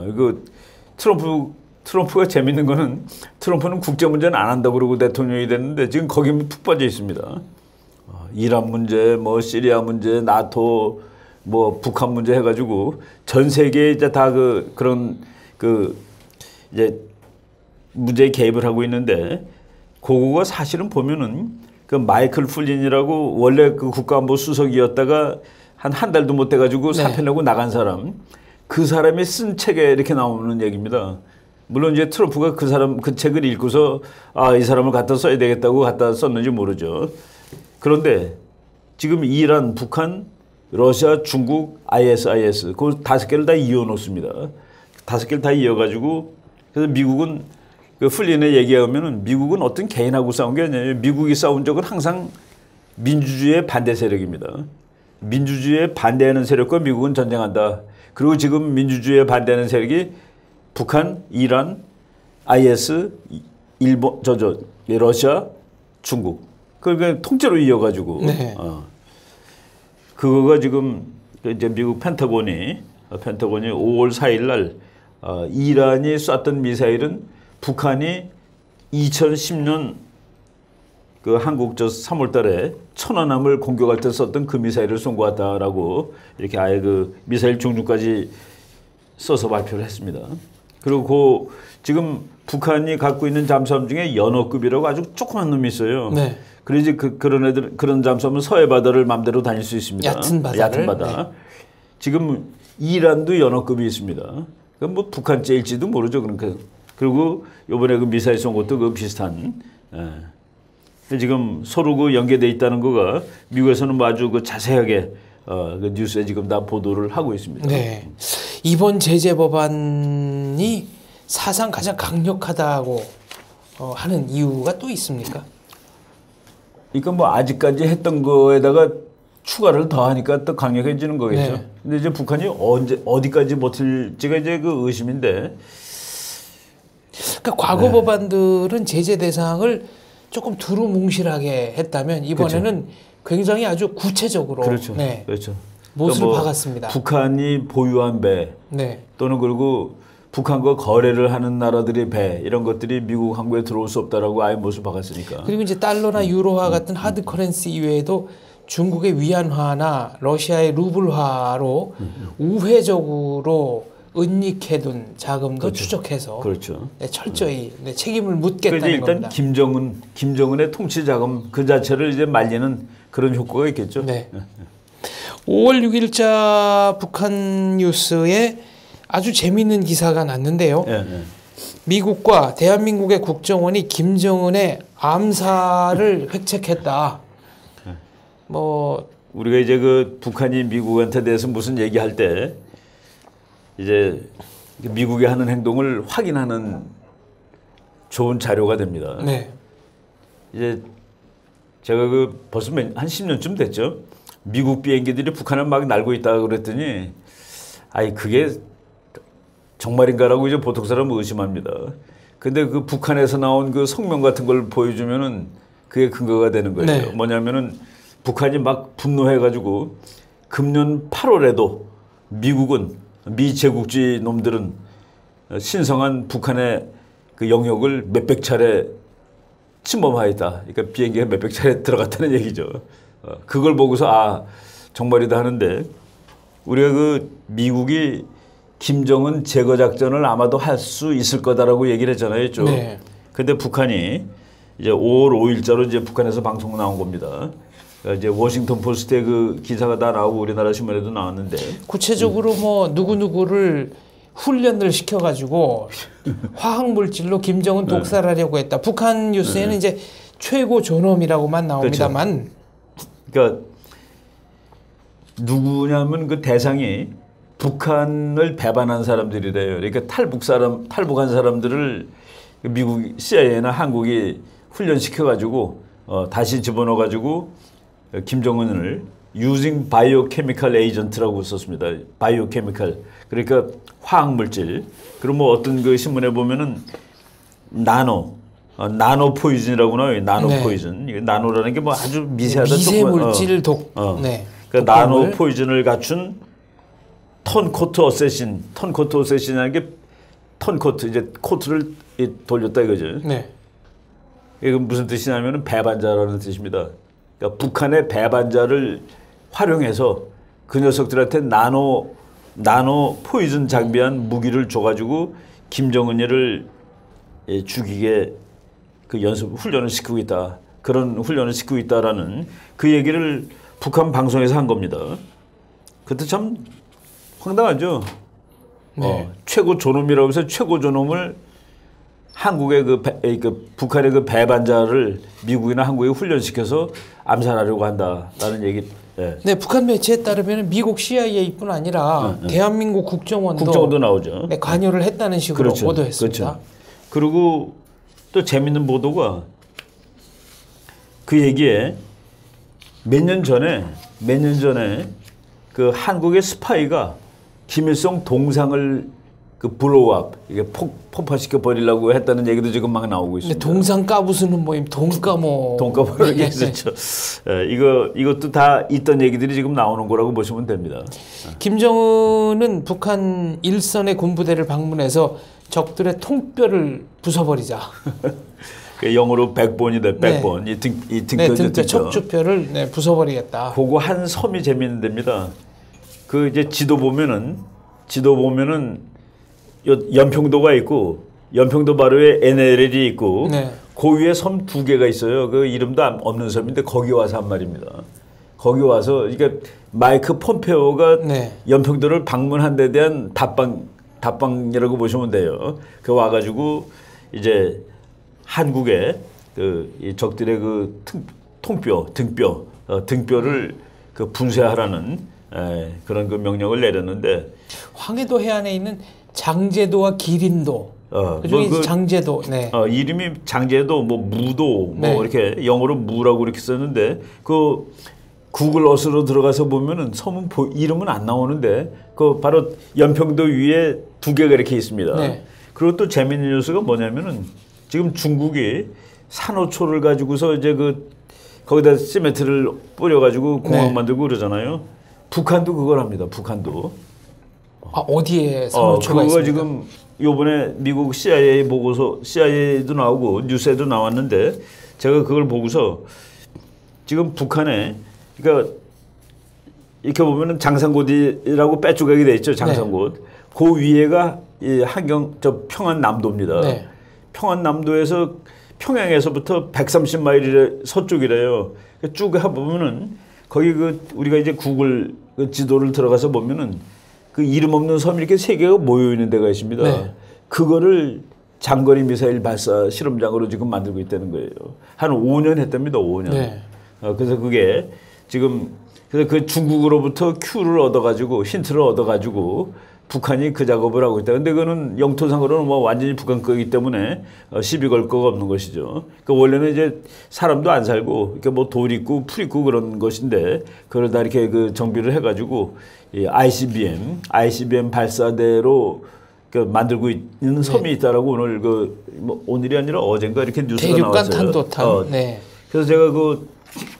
C: 이거 트럼프가 재밌는 거는 트럼프는 국제 문제는 안 한다고 그러고 대통령이 됐는데 지금 거기 푹 빠져 있습니다. 이란 문제, 뭐 시리아 문제, 나토, 뭐 북한 문제 해가지고 전 세계에 이제 다 그런 이제 문제에 개입을 하고 있는데 그거가 사실은 보면은 그 마이클 플린이라고 원래 그 국가안보 수석이었다가 한 달도 못 돼가지고 사표 내고 나간 사람 그 사람이 쓴 책에 이렇게 나오는 얘기입니다. 물론 이제 트럼프가 그 책을 읽고서 이 사람을 갖다 써야 되겠다고 갖다 썼는지 모르죠. 그런데 지금 이란, 북한, 러시아, 중국, ISIS 그 5개를 다 이어놓습니다. 5개를 다 이어가지고 그래서 미국은 그 플린의 얘기하면은 미국은 어떤 개인하고 싸운 게 아니에요. 미국이 싸운 적은 항상 민주주의의 반대 세력입니다. 민주주의에 반대하는 세력과 미국은 전쟁한다. 그리고 지금 민주주의에 반대하는 세력이 북한, 이란, IS, 일본, 러시아, 중국. 그러니까 통째로 이어가지고.
B: 네.
C: 그거가 지금 이제 미국 펜타곤이 5월 4일 날 이란이 쐈던 미사일은 북한이 2010년 그 한국 3월 달에 천안함을 공격할 때 썼던 그 미사일을 쏜 것 같다라고 이렇게 아예 그 미사일 종류까지 써서 발표를 했습니다. 그리고 지금 북한이 갖고 있는 잠수함 중에 연어급이라고 아주 조그만 놈이 있어요. 네. 그래서 그런 잠수함은 서해 바다를 마음대로 다닐 수 있습니다.
B: 얕은 바다.
C: 네. 지금 이란도 연어급이 있습니다. 그럼 뭐 북한 째일지도 모르죠. 그러니까 그리고 이번에 그 미사일 쏜 것도 그 비슷한. 지금 서로 그 연계돼 있다는 거가 미국에서는 뭐 아주 그 자세하게 그 뉴스에 지금 다 보도를 하고 있습니다.
B: 네. 이번 제재 법안이 사상 가장 강력하다고 하는 이유가 또 있습니까?
C: 그러니까 뭐 아직까지 했던 거에다가 추가를 더하니까 또 강력해지는 거겠죠.
B: 네.
C: 근데 이제 북한이 어디까지 버틸지가 이제 그 의심인데.
B: 그러니까 과거 법안들은 제재 대상을 조금 두루뭉실하게 했다면 이번에는 그렇죠. 굉장히 아주 구체적으로
C: 그렇죠. 네. 그렇죠.
B: 못을
C: 그러니까 뭐
B: 박았습니다.
C: 북한이 보유한 배 또는 그리고 북한과 거래를 하는 나라들의 배 이런 것들이 미국 항구에 들어올 수 없다라고 아예 못을 박았으니까.
B: 그리고 이제 달러나 유로화 같은 하드 커런시 이외에도 중국의 위안화나 러시아의 루블화로 우회적으로 은닉해둔 자금도
C: 그렇죠.
B: 추적해서
C: 그렇죠.
B: 철저히 책임을 묻겠다는
C: 일단
B: 겁니다.
C: 김정은의 통치 자금 그 자체를 이제 말리는 그런 효과가 있겠죠.
B: 네. 5월 6일자 북한 뉴스에 아주 재미있는 기사가 났는데요. 미국과 대한민국의 국정원이 김정은의 암살을 획책했다. 뭐
C: 우리가 이제 그 북한이 미국한테 대해서 무슨 얘기할 때 이제 미국이 하는 행동을 확인하는 좋은 자료가 됩니다.
B: 네.
C: 이제 제가 그 벌써 한 10년쯤 됐죠. 미국 비행기들이 북한을 막 날고 있다 그랬더니 그게 정말인가라고 이제 보통 사람은 의심합니다. 근데 그 북한에서 나온 그 성명 같은 걸 보여주면은 그게 근거가 되는 거예요.
B: 네.
C: 뭐냐면은 북한이 막 분노해가지고 금년 8월에도 미국은 미 제국주의 놈들은 신성한 북한의 그 영역을 몇백 차례 침범하였다. 그러니까 비행기가 몇백 차례 들어갔다는 얘기죠. 그걸 보고서 정말이다 하는데 우리가 그 미국이 김정은 제거 작전을 아마도 할 수 있을 거다라고 얘기를 했잖아요.
B: 네.
C: 근데 북한이 이제 5월 5일자로 이제 북한에서 방송 나온 겁니다. 이제 워싱턴 포스트에 그 기사가 다 나오고 우리나라 신문에도 나왔는데
B: 구체적으로 뭐 누구누구를 훈련을 시켜가지고 화학 물질로 김정은 독살하려고 했다. 북한 뉴스에는 이제 최고 존엄이라고만 나옵니다만,
C: 그러니까 누구냐면 그 대상이 북한을 배반한 사람들이래요. 그러니까 탈북한 사람들을 미국 CIA나 한국이 훈련시켜가지고 다시 집어넣어가지고 김정은을 using biochemical agent라고 썼습니다. biochemical. 그러니까 화학물질. 그럼 뭐 어떤 그 신문에 보면은 나노 포이즌이라고 나와요. 나노 포이즌. 이게 나노라는 게 뭐 아주 미세하다.
B: 미세물질 독.
C: 네. 그러니까 나노 포이즌을 갖춘 턴코트 어쌔신. 턴코트 어쌔신이라는 게 턴코트 이제 코트를 돌렸다 이거죠.
B: 네.
C: 이게 무슨 뜻이냐면은 배반자라는 뜻입니다. 그러니까 북한의 배반자를 활용해서 그 녀석들한테 나노 포이즌 장비한 무기를 줘가지고 김정은이를 죽이게 그 훈련을 시키고 있다. 그런 훈련을 시키고 있다라는 그 얘기를 북한 방송에서 한 겁니다. 그때 참 황당하죠.
B: 네.
C: 최고 존엄이라고 해서 최고 존엄을 한국의 북한의 그 배반자를 미국이나 한국에 훈련시켜서 암살하려고 한다라는 얘기.
B: 네, 북한 매체에 따르면 미국 CIA뿐 아니라 대한민국 국정원도
C: 나오죠.
B: 네, 관여를 했다는 식으로
C: 그렇죠.
B: 보도했습니다.
C: 그렇죠. 그리고 또 재밌는 보도가 그 얘기에 몇 년 전에 그 한국의 스파이가 김일성 동상을 그 블로우업 이게 폭파시켜 버리려고 했다는 얘기도 지금 막 나오고 있습니다.
B: 동상 까부수는 모임
C: 돈까보는 게 있었죠. 이것도 다 있던 얘기들이 지금 나오는 거라고 보시면 됩니다.
B: 김정은은 북한 일선의 군부대를 방문해서 적들의 통뼈를 부숴버리자.
C: 영어로 백본이다. 백본. 이 등뼈
B: 척추뼈를 부숴버리겠다.
C: 그거 한 섬이 재밌는 데입니다. 그 이제 지도 보면은 연평도가 있고 연평도 바로에 NLL이 있고 그 위에 섬 2개가 있어요. 그 이름도 없는 섬인데 거기 와서 한 말입니다. 거기 와서 이게 마이크 폼페오가 연평도를 방문한 데 대한 답방이라고 보시면 돼요. 그 와가지고 이제 한국의 이 적들의 그 등뼈를 그 분쇄하라는 그런 그 명령을 내렸는데
B: 황해도 해안에 있는 장제도와 기린도 그중에 장제도
C: 이름이 장제도 뭐 무도 뭐 이렇게 영어로 무라고 이렇게 썼는데 그 구글 어스로 들어가서 보면은 섬은 이름은 안 나오는데 그 바로 연평도 위에 2개가 이렇게 있습니다. 그리고 또 재밌는 뉴스가 뭐냐면은 지금 중국이 산호초를 가지고서 이제 거기다 시멘트를 뿌려가지고 공항 만들고 그러잖아요. 북한도 그걸 합니다. 북한도.
B: 어디에 산호초가
C: 그거가
B: 있습니까?
C: 지금 요번에 미국 CIA 보고서 CIA도 나오고 뉴스에도 나왔는데 제가 그걸 보고서 지금 북한에 그러니까 이렇게 보면은 장산고디라고 빼쭈가게 돼 있죠. 장산곳. 그 위에가 이 평안남도입니다. 평안남도에서 평양에서부터 130마일 서쪽이래요. 쭉 해보면은 거기 우리가 이제 구글 지도를 들어가서 보면은 그 이름 없는 섬이 이렇게 3개가 모여 있는 데가 있습니다. 그거를 장거리 미사일 발사 실험장으로 지금 만들고 있다는 거예요. 한 5년 했답니다. 5년. 그래서 그게 지금 그래서 그 중국으로부터 큐를 얻어가지고 힌트를 얻어가지고 북한이 그 작업을 하고 있다. 근데 그거는 영토상으로는 뭐 완전히 북한 거이기 때문에 시비 걸 거가 없는 것이죠. 그 원래는 이제 사람도 안 살고 이렇게 뭐 돌 있고 풀 있고 그런 것인데 그걸 다 이렇게 그 정비를 해가지고 이 ICBM 발사대로 만들고 있는 섬이 있다라고 오늘 뭐 오늘이 아니라 어젠가 이렇게 뉴스가 나왔어요.
B: 대륙간 탄도탄.
C: 그래서 제가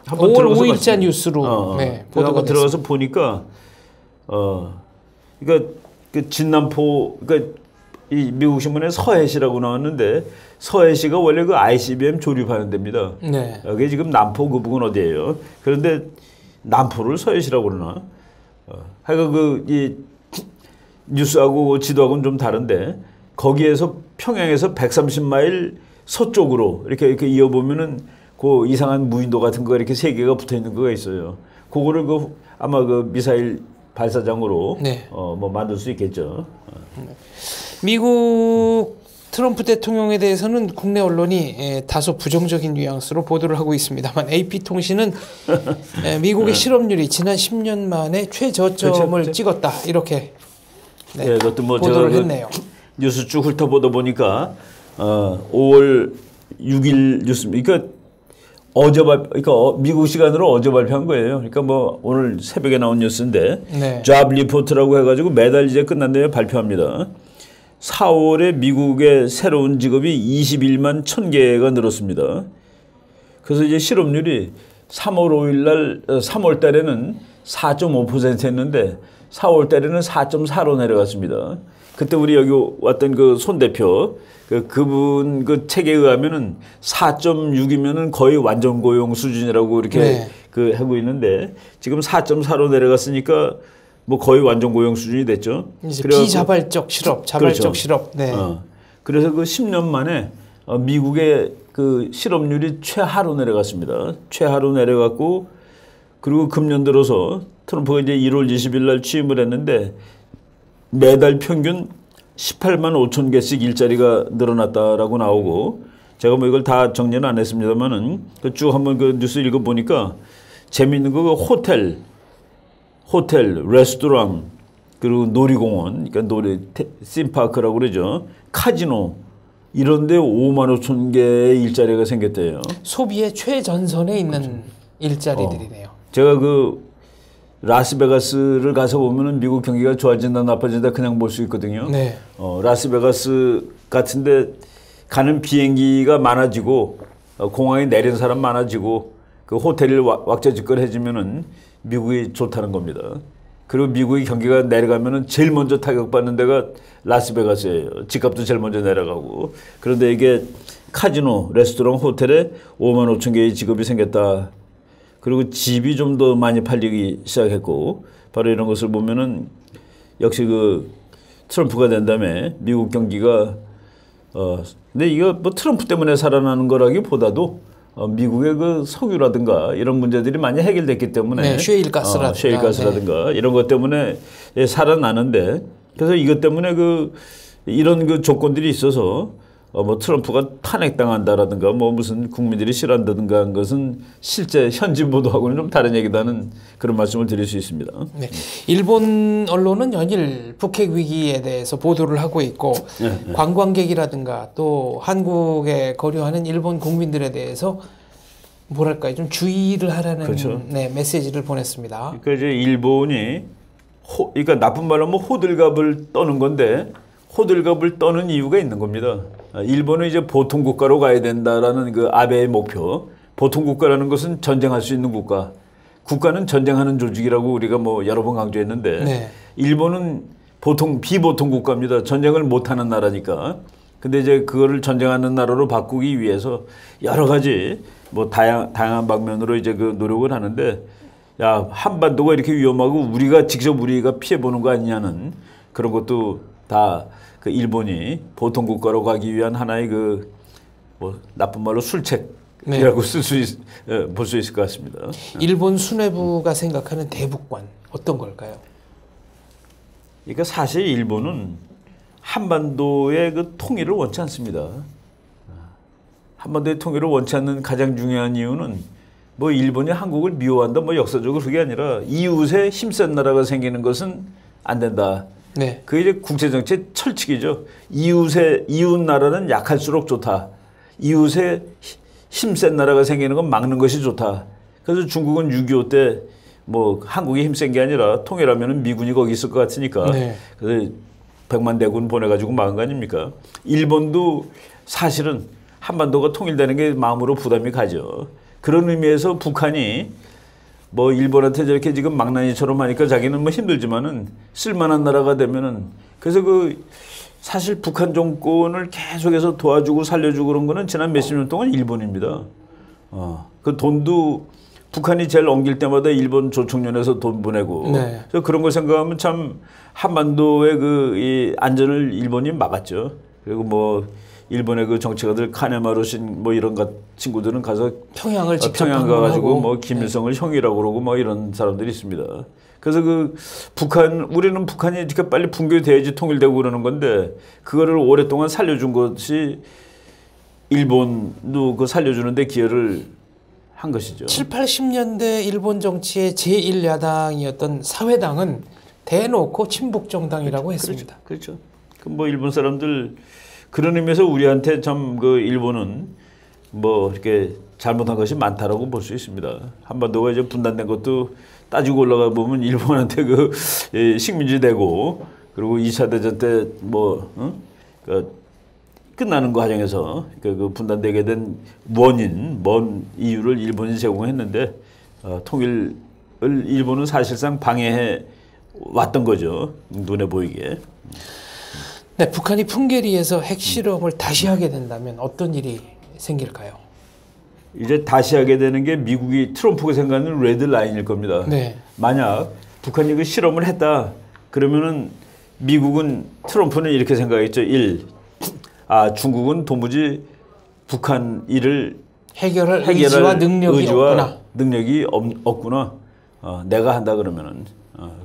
C: 한번
B: 5월 5일자 뉴스로
C: 보도가 들어가서 보니까 그러니까 그 진남포 이 미국 신문에 서해시라고 나왔는데 서해시가 원래 그 ICBM 조립하는 데입니다. 여기 지금 남포 그 부근 어디예요? 그런데 남포를 서해시라고 그러나? 하여간 이 뉴스하고 지도하고는 좀 다른데 거기에서 평양에서 130마일 서쪽으로 이렇게 이어보면은 그 이상한 무인도 같은 거 이렇게 3개가 붙어 있는 거가 있어요. 그거를 아마 미사일 발사장으로
B: 네.
C: 뭐 만들 수 있겠죠.
B: 미국 트럼프 대통령에 대해서는 국내 언론이 다소 부정적인 뉘앙스로 보도를 하고 있습니다만 AP통신은 미국의 실업률이 지난 10년 만에 최저점을
C: 그렇죠.
B: 찍었다 이렇게 네,
C: 그것도 뭐
B: 보도를
C: 제가
B: 했네요.
C: 뉴스 쭉 훑어보다 보니까 5월 6일 뉴스 그러니까 미국 시간으로 어제 발표한 거예요. 그러니까 뭐 오늘 새벽에 나온 뉴스인데
B: 네.
C: 잡 리포트라고 해가지고 매달 이제 끝난 다음에 발표합니다. 4월에 미국의 새로운 직업이 21만 1,000개가 늘었습니다. 그래서 이제 실업률이 3월 달에는 4.5%였는데 4월 달에는 4.4로 내려갔습니다. 그때 우리 여기 왔던 그 손 대표 그분 그 책에 의하면은 4.6이면은 거의 완전 고용 수준이라고 이렇게
B: 네.
C: 하고 있는데 지금 4.4로 내려갔으니까 뭐 거의 완전 고용 수준이 됐죠.
B: 이제 비자발적 실업, 자발적
C: 그렇죠.
B: 실업. 네.
C: 그래서 그 10년 만에 미국의 그 실업률이 최하로 내려갔습니다. 최하로 내려갔고 그리고 금년 들어서 트럼프가 이제 1월 20일 날 취임을 했는데 매달 평균 18만 5천 개씩 일자리가 늘어났다라고 나오고 제가 뭐 이걸 다 정리는 안 했습니다만은 쭉 한번 그 뉴스 읽어보니까 재미있는 거 호텔, 레스토랑, 그리고 놀이공원, 그러니까 심파크라고 그러죠. 카지노, 이런 데 5만 5천 개의 일자리가 생겼대요.
B: 소비의 최전선에 있는 일자리들이네요.
C: 제가 그 라스베가스를 가서 보면은 미국 경기가 좋아진다 나빠진다 그냥 볼 수 있거든요.
B: 네.
C: 라스베가스 같은데 가는 비행기가 많아지고 공항에 내리는 사람 많아지고 그 호텔을 왁자지껄해지면은 미국이 좋다는 겁니다. 그리고 미국의 경기가 내려가면은 제일 먼저 타격받는 데가 라스베가스예요. 집값도 제일 먼저 내려가고. 그런데 이게 카지노, 레스토랑, 호텔에 5만 5천 개의 직업이 생겼다. 그리고 집이 좀 더 많이 팔리기 시작했고 바로 이런 것을 보면은 역시 그 트럼프가 된 다음에 미국 경기가 근데 이거 뭐 트럼프 때문에 살아나는 거라기보다도 미국의 그 석유라든가 이런 문제들이 많이 해결됐기 때문에
B: 네,
C: 셰일가스라든가 이런 것 때문에 살아나는데 그래서 이것 때문에 이런 그 조건들이 있어서 뭐 트럼프가 탄핵당한다라든가 뭐 무슨 국민들이 싫어한다든가 한 것은 실제 현지 보도하고는 좀 다른 얘기다는 그런 말씀을 드릴 수 있습니다.
B: 네. 일본 언론은 연일 북핵 위기에 대해서 보도를 하고 있고 관광객이라든가 또 한국에 거류하는 일본 국민들에 대해서 뭐랄까요 좀 주의를 하라는
C: 그렇죠.
B: 네, 메시지를 보냈습니다.
C: 그러니까 이제 일본이 그러니까 나쁜 말로 하면 호들갑을 떠는 건데 호들갑을 떠는 이유가 있는 겁니다. 일본은 이제 보통 국가로 가야 된다라는 그 아베의 목표. 보통 국가라는 것은 전쟁할 수 있는 국가. 국가는 전쟁하는 조직이라고 우리가 뭐 여러 번 강조했는데
B: 네.
C: 일본은 비보통 국가입니다. 전쟁을 못하는 나라니까. 근데 이제 그거를 전쟁하는 나라로 바꾸기 위해서 여러 가지 뭐 다양한 방면으로 이제 그 노력을 하는데 야, 한반도가 이렇게 위험하고 직접 우리가 피해보는 거 아니냐는 그런 것도 다 그 일본이 보통 국가로 가기 위한 하나의 뭐 나쁜 말로 술책이라고 네. 볼 수 있을 것 같습니다.
B: 일본 수뇌부가 생각하는 대북관 어떤 걸까요?
C: 그러니까 사실 일본은 한반도의 그 통일을 원치 않습니다. 한반도의 통일을 원치 않는 가장 중요한 이유는 뭐 일본이 한국을 미워한다 뭐 역사적으로 그게 아니라 이웃에 힘센 나라가 생기는 것은 안 된다.
B: 네.
C: 그게 이제 국제정치의 철칙이죠. 이웃 나라는 약할수록 좋다. 이웃에 힘센 나라가 생기는 건 막는 것이 좋다. 그래서 중국은 6.25 때 뭐 한국이 힘센 게 아니라 통일하면은 미군이 거기 있을 것 같으니까. 네. 그래서 100만 대군 보내가지고 막은 거 아닙니까? 일본도 사실은 한반도가 통일되는 게 마음으로 부담이 가죠. 그런 의미에서 북한이 뭐 일본한테 저렇게 지금 망나니처럼 하니까 자기는 뭐 힘들지만은 쓸만한 나라가 되면은 그래서 사실 북한 정권을 계속해서 도와주고 살려주고 그런 거는 지난 몇십 년 동안 일본입니다. 그 돈도 북한이 제일 엉길 때마다 일본 조총련에서 돈 보내고
B: 네.
C: 그래서 그런 걸 생각하면 참 한반도의 이 안전을 일본이 막았죠. 그리고 뭐 일본의 그 정치가들 카네마루 뭐 이런 친구들은 가서
B: 평양을 직접
C: 평양 가가지고
B: 방문하고.
C: 뭐 김일성을 형이라고 그러고 뭐 이런 사람들이 있습니다. 그래서 그 우리는 북한이 이렇게 빨리 붕괴돼야지 통일되고 그러는 건데 그거를 오랫동안 살려준 것이 일본도 그 살려주는데 기여를 한 것이죠.
B: 7, 80년대 일본 정치의 제1야당이었던 사회당은 대놓고 친북 정당이라고 했습니다.
C: 그렇죠. 그 뭐 일본 사람들 그런 의미에서 우리한테 참 그 일본은 뭐 이렇게 잘못한 것이 많다라고 볼 수 있습니다. 한반도가 이제 분단된 것도 따지고 올라가 보면 일본한테 그 식민지 되고 그리고 2차 대전 때 뭐 끝나는 과정에서 그 분단되게 된 먼 이유를 일본이 제공했는데 통일을 일본은 사실상 방해해 왔던 거죠. 눈에 보이게.
B: 네, 북한이 풍계리에서 핵실험을 다시 하게 된다면 어떤 일이 생길까요?
C: 이제 다시 하게 되는 게 미국이 트럼프가 생각하는 레드 라인일 겁니다.
B: 네.
C: 만약 북한이 그 실험을 했다 그러면은 미국은 트럼프는 이렇게 생각했죠. 중국은 도무지 북한 일을
B: 해결할 의지와 능력이
C: 없구나. 내가 한다 그러면은.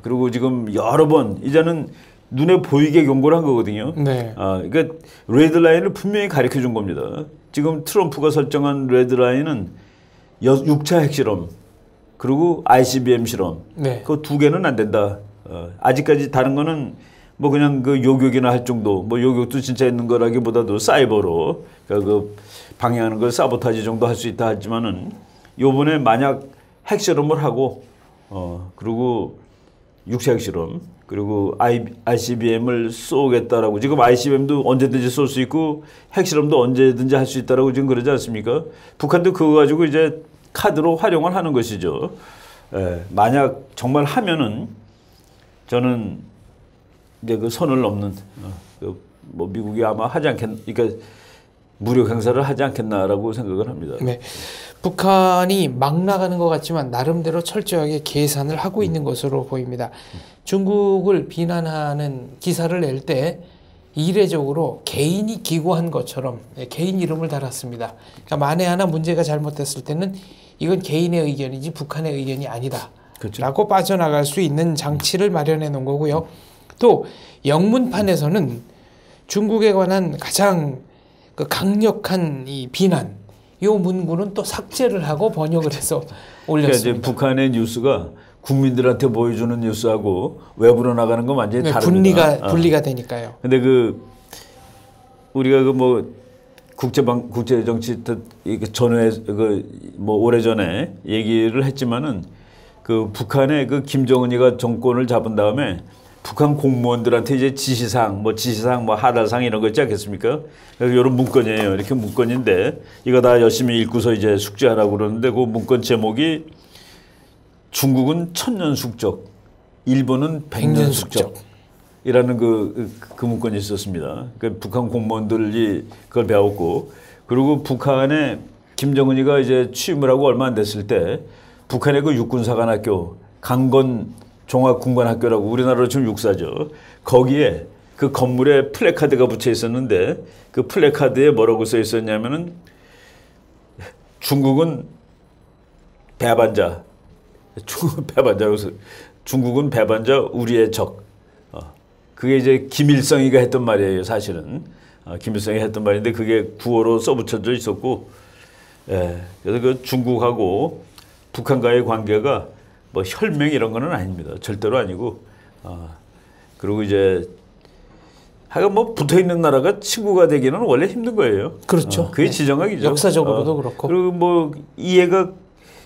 C: 그리고 지금 여러 번 이제는 눈에 보이게 경고를 한 거거든요.
B: 네.
C: 그러니까 레드라인을 분명히 가르쳐 준 겁니다. 지금 트럼프가 설정한 레드라인은 6차 핵실험 그리고 ICBM 실험.
B: 네.
C: 그 두 개는 안 된다. 아직까지 다른 거는 뭐 그냥 그 요격이나 할 정도, 뭐 요격도 진짜 있는 거라기보다도 사이버로 그 방해하는 걸 사보타지 정도 할 수 있다 하지만은 요번에 만약 핵실험을 하고 그리고 6차 핵실험 그리고 ICBM을 쏘겠다라고 지금 ICBM도 언제든지 쏠 수 있고 핵실험도 언제든지 할 수 있다라고 지금 그러지 않습니까? 북한도 그거 가지고 이제 카드로 활용을 하는 것이죠. 만약 정말 하면은 저는 이제 그 선을 넘는 뭐 미국이 아마 하지 그러니까 무력 행사를 하지 않겠나라고 생각을 합니다.
B: 네. 북한이 막 나가는 것 같지만 나름대로 철저하게 계산을 하고 있는 것으로 보입니다. 중국을 비난하는 기사를 낼 때 이례적으로 개인이 기고한 것처럼 개인 이름을 달았습니다. 그러니까 만에 하나 문제가 잘못됐을 때는 이건 개인의 의견이지 북한의 의견이 아니다.
C: 그렇죠.
B: 라고 빠져나갈 수 있는 장치를 마련해 놓은 거고요. 또 영문판에서는 중국에 관한 가장 그 강력한 이 비난, 이 문구는 또 삭제를 하고 번역을 해서 올렸습니다.
C: 그러니까 이제 북한의 뉴스가 국민들한테 보여주는 뉴스하고 외부로 나가는 건 완전히 다릅니다.
B: 분리가 되니까요.
C: 근데 우리가 뭐 국제 정치 전에 뭐 오래전에 얘기를 했지만은 그 북한의 그 김정은이가 정권을 잡은 다음에 북한 공무원들한테 이제 지시사항 뭐 하달사항 이런 거 있지 않겠습니까? 그래서 이런 문건이에요. 이렇게 문건인데 이거 다 열심히 읽고서 이제 숙제하라고 그러는데 그 문건 제목이 중국은 천년 숙적, 일본은 백년 숙적이라는 그 문건이 있었습니다. 그 북한 공무원들이 그걸 배웠고 그리고 북한에 김정은이가 이제 취임을 하고 얼마 안 됐을 때 북한의 그 육군사관학교 강건 종합군관학교라고 우리나라로 지금 육사죠. 거기에 그 건물에 플래카드가 붙여 있었는데 그 플래카드에 뭐라고 써 있었냐면은 중국은 배반자, 중국은 배반자 우리의 적. 그게 이제 김일성이가 했던 말이에요, 사실은. 김일성이 했던 말인데 그게 구어로 써붙여져 있었고, 그래서 그 중국하고 북한과의 관계가 뭐 혈맹 이런 거는 아닙니다. 절대로 아니고. 그리고 이제 하여간 뭐 붙어 있는 나라가 친구가 되기는 원래 힘든 거예요.
B: 그렇죠.
C: 그게 지정학이죠.
B: 역사적으로도 그렇고.
C: 그리고 뭐 이해가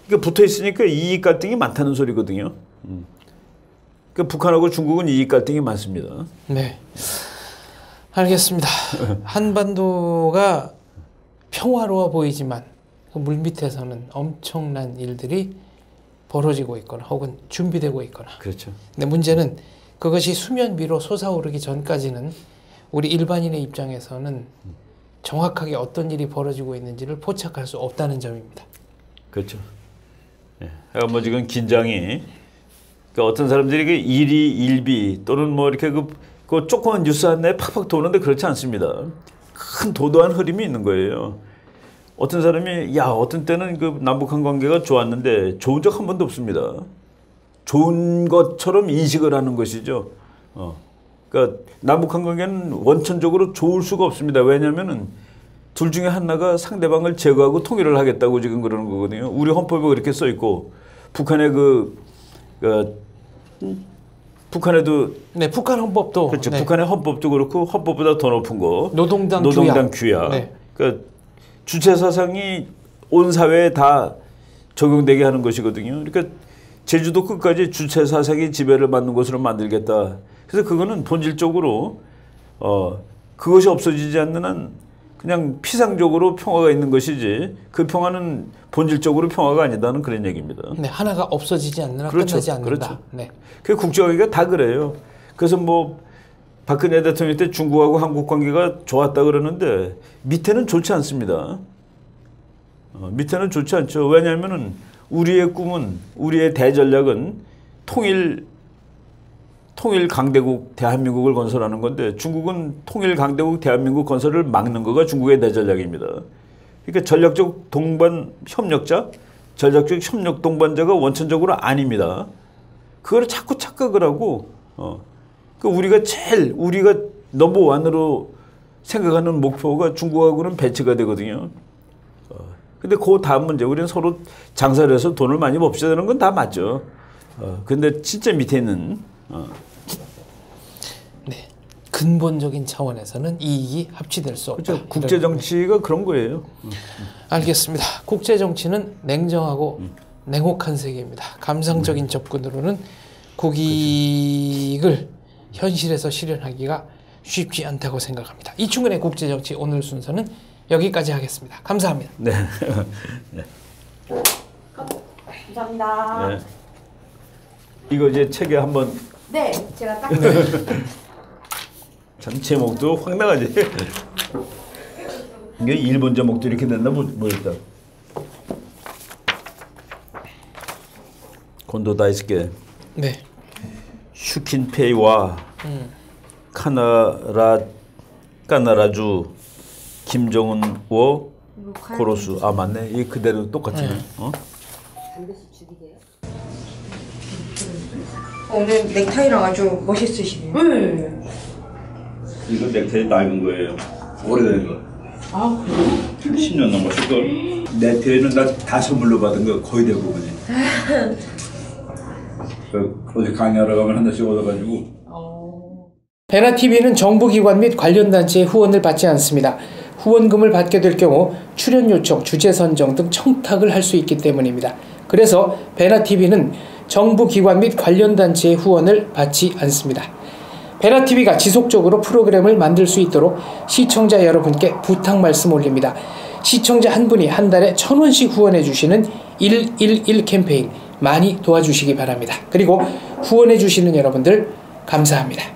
C: 그러니까 붙어 있으니까 이익 갈등이 많다는 소리거든요. 그러니까 북한하고 중국은 이익 갈등이 많습니다.
B: 네. 알겠습니다. 한반도가 평화로워 보이지만 그 물밑에서는 엄청난 일들이 벌어지고 있거나 혹은 준비되고 있거나.
C: 그렇죠.
B: 근데 문제는 그것이 수면 위로 솟아오르기 전까지는 우리 일반인의 입장에서는 정확하게 어떤 일이 벌어지고 있는지를 포착할 수 없다는 점입니다.
C: 그렇죠. 뭐 지금 긴장이 그러니까 어떤 사람들이 그 일비 또는 뭐 이렇게 그 그 조그만 뉴스 안내에 팍팍 도는데 그렇지 않습니다. 큰 도도한 흐름이 있는 거예요. 어떤 사람이 어떤 때는 그 남북한 관계가 좋았는데 좋은 적 한 번도 없습니다. 좋은 것처럼 인식을 하는 것이죠. 그러니까 남북한 관계는 원천적으로 좋을 수가 없습니다. 왜냐하면은 둘 중에 하나가 상대방을 제거하고 통일을 하겠다고 지금 그러는 거거든요. 우리 헌법에 그렇게 써 있고 북한의 북한에도
B: 네, 북한 헌법도
C: 그렇죠.
B: 네.
C: 북한의 헌법도 그렇고 헌법보다 더 높은 거
B: 노동당
C: 규약.
B: 네.
C: 그러니까 주체 사상이 온 사회에 다 적용되게 하는 것이거든요. 그러니까 제주도 끝까지 주체 사상이 지배를 받는 곳으로 만들겠다. 그래서 그거는 본질적으로 그것이 없어지지 않는 한 그냥 피상적으로 평화가 있는 것이지 그 평화는 본질적으로 평화가 아니다는 그런 얘기입니다.
B: 네, 하나가 없어지지 않는 한
C: 그렇죠.
B: 끝나지 않는다.
C: 그렇죠.
B: 네.
C: 그 국제관계가 다 그래요. 그래서 뭐 박근혜 대통령 때 중국하고 한국 관계가 좋았다 그러는데 밑에는 좋지 않습니다. 밑에는 좋지 않죠. 왜냐하면은 우리의 꿈은 우리의 대전략은 통일 강대국 대한민국을 건설하는 건데 중국은 통일 강대국 대한민국 건설을 막는 거가 중국의 대전략입니다. 그러니까 전략적 동반 협력자, 전략적 협력 동반자가 원천적으로 아닙니다. 그걸 자꾸 착각을 하고 우리가 넘버원으로 생각하는 목표가 중국하고는 배치가 되거든요. 근데 그 다음 문제 우리는 서로 장사를 해서 돈을 많이 봅시다 하는 건 다 맞죠. 근데 진짜 밑에 있는
B: 네, 근본적인 차원에서는 이익이 합치될 수 없다.
C: 그렇죠. 국제 정치가 그런 거예요.
B: 알겠습니다. 국제 정치는 냉정하고 냉혹한 세계입니다. 감상적인 접근으로는 국익을 현실에서 실현하기가 쉽지 않다고 생각합니다. 이충근의 국제 정치 오늘 순서는 여기까지 하겠습니다. 감사합니다.
C: 네. 네.
A: 감사합니다.
C: 네. 이거 이제 책에 한번
A: 네, 제가 딱
C: 참 제목도 황당하지. 이게 일본 제목도 이렇게 됐나 모르겠다. 곤도 다이스케.
B: 네.
C: 슈킨페이와 까나라주 김정은워 코로스. 아 맞네. 이 그대로 똑같네.
A: 오늘 넥타이랑 아주 멋있으시네요. 네.
C: 이거 넥타이 낡은 거예요. 오래된 거.
A: 아, 그래요?
C: 10년 넘었을 걸. 넥타이는 나 다 선물로 받은 거 거의 대부분이. 어디 강의하러 가면 하나씩 얻어가지고.
B: 베나TV는 정부기관 및 관련 단체의 후원을 받지 않습니다. 후원금을 받게 될 경우 출연 요청, 주제 선정 등 청탁을 할 수 있기 때문입니다. 그래서 베나TV는 정부기관 및 관련 단체의 후원을 받지 않습니다. 베나TV가 지속적으로 프로그램을 만들 수 있도록 시청자 여러분께 부탁 말씀 올립니다. 시청자 한 분이 한 달에 1,000원씩 후원해 주시는 111 캠페인 많이 도와주시기 바랍니다. 그리고 후원해 주시는 여러분들 감사합니다.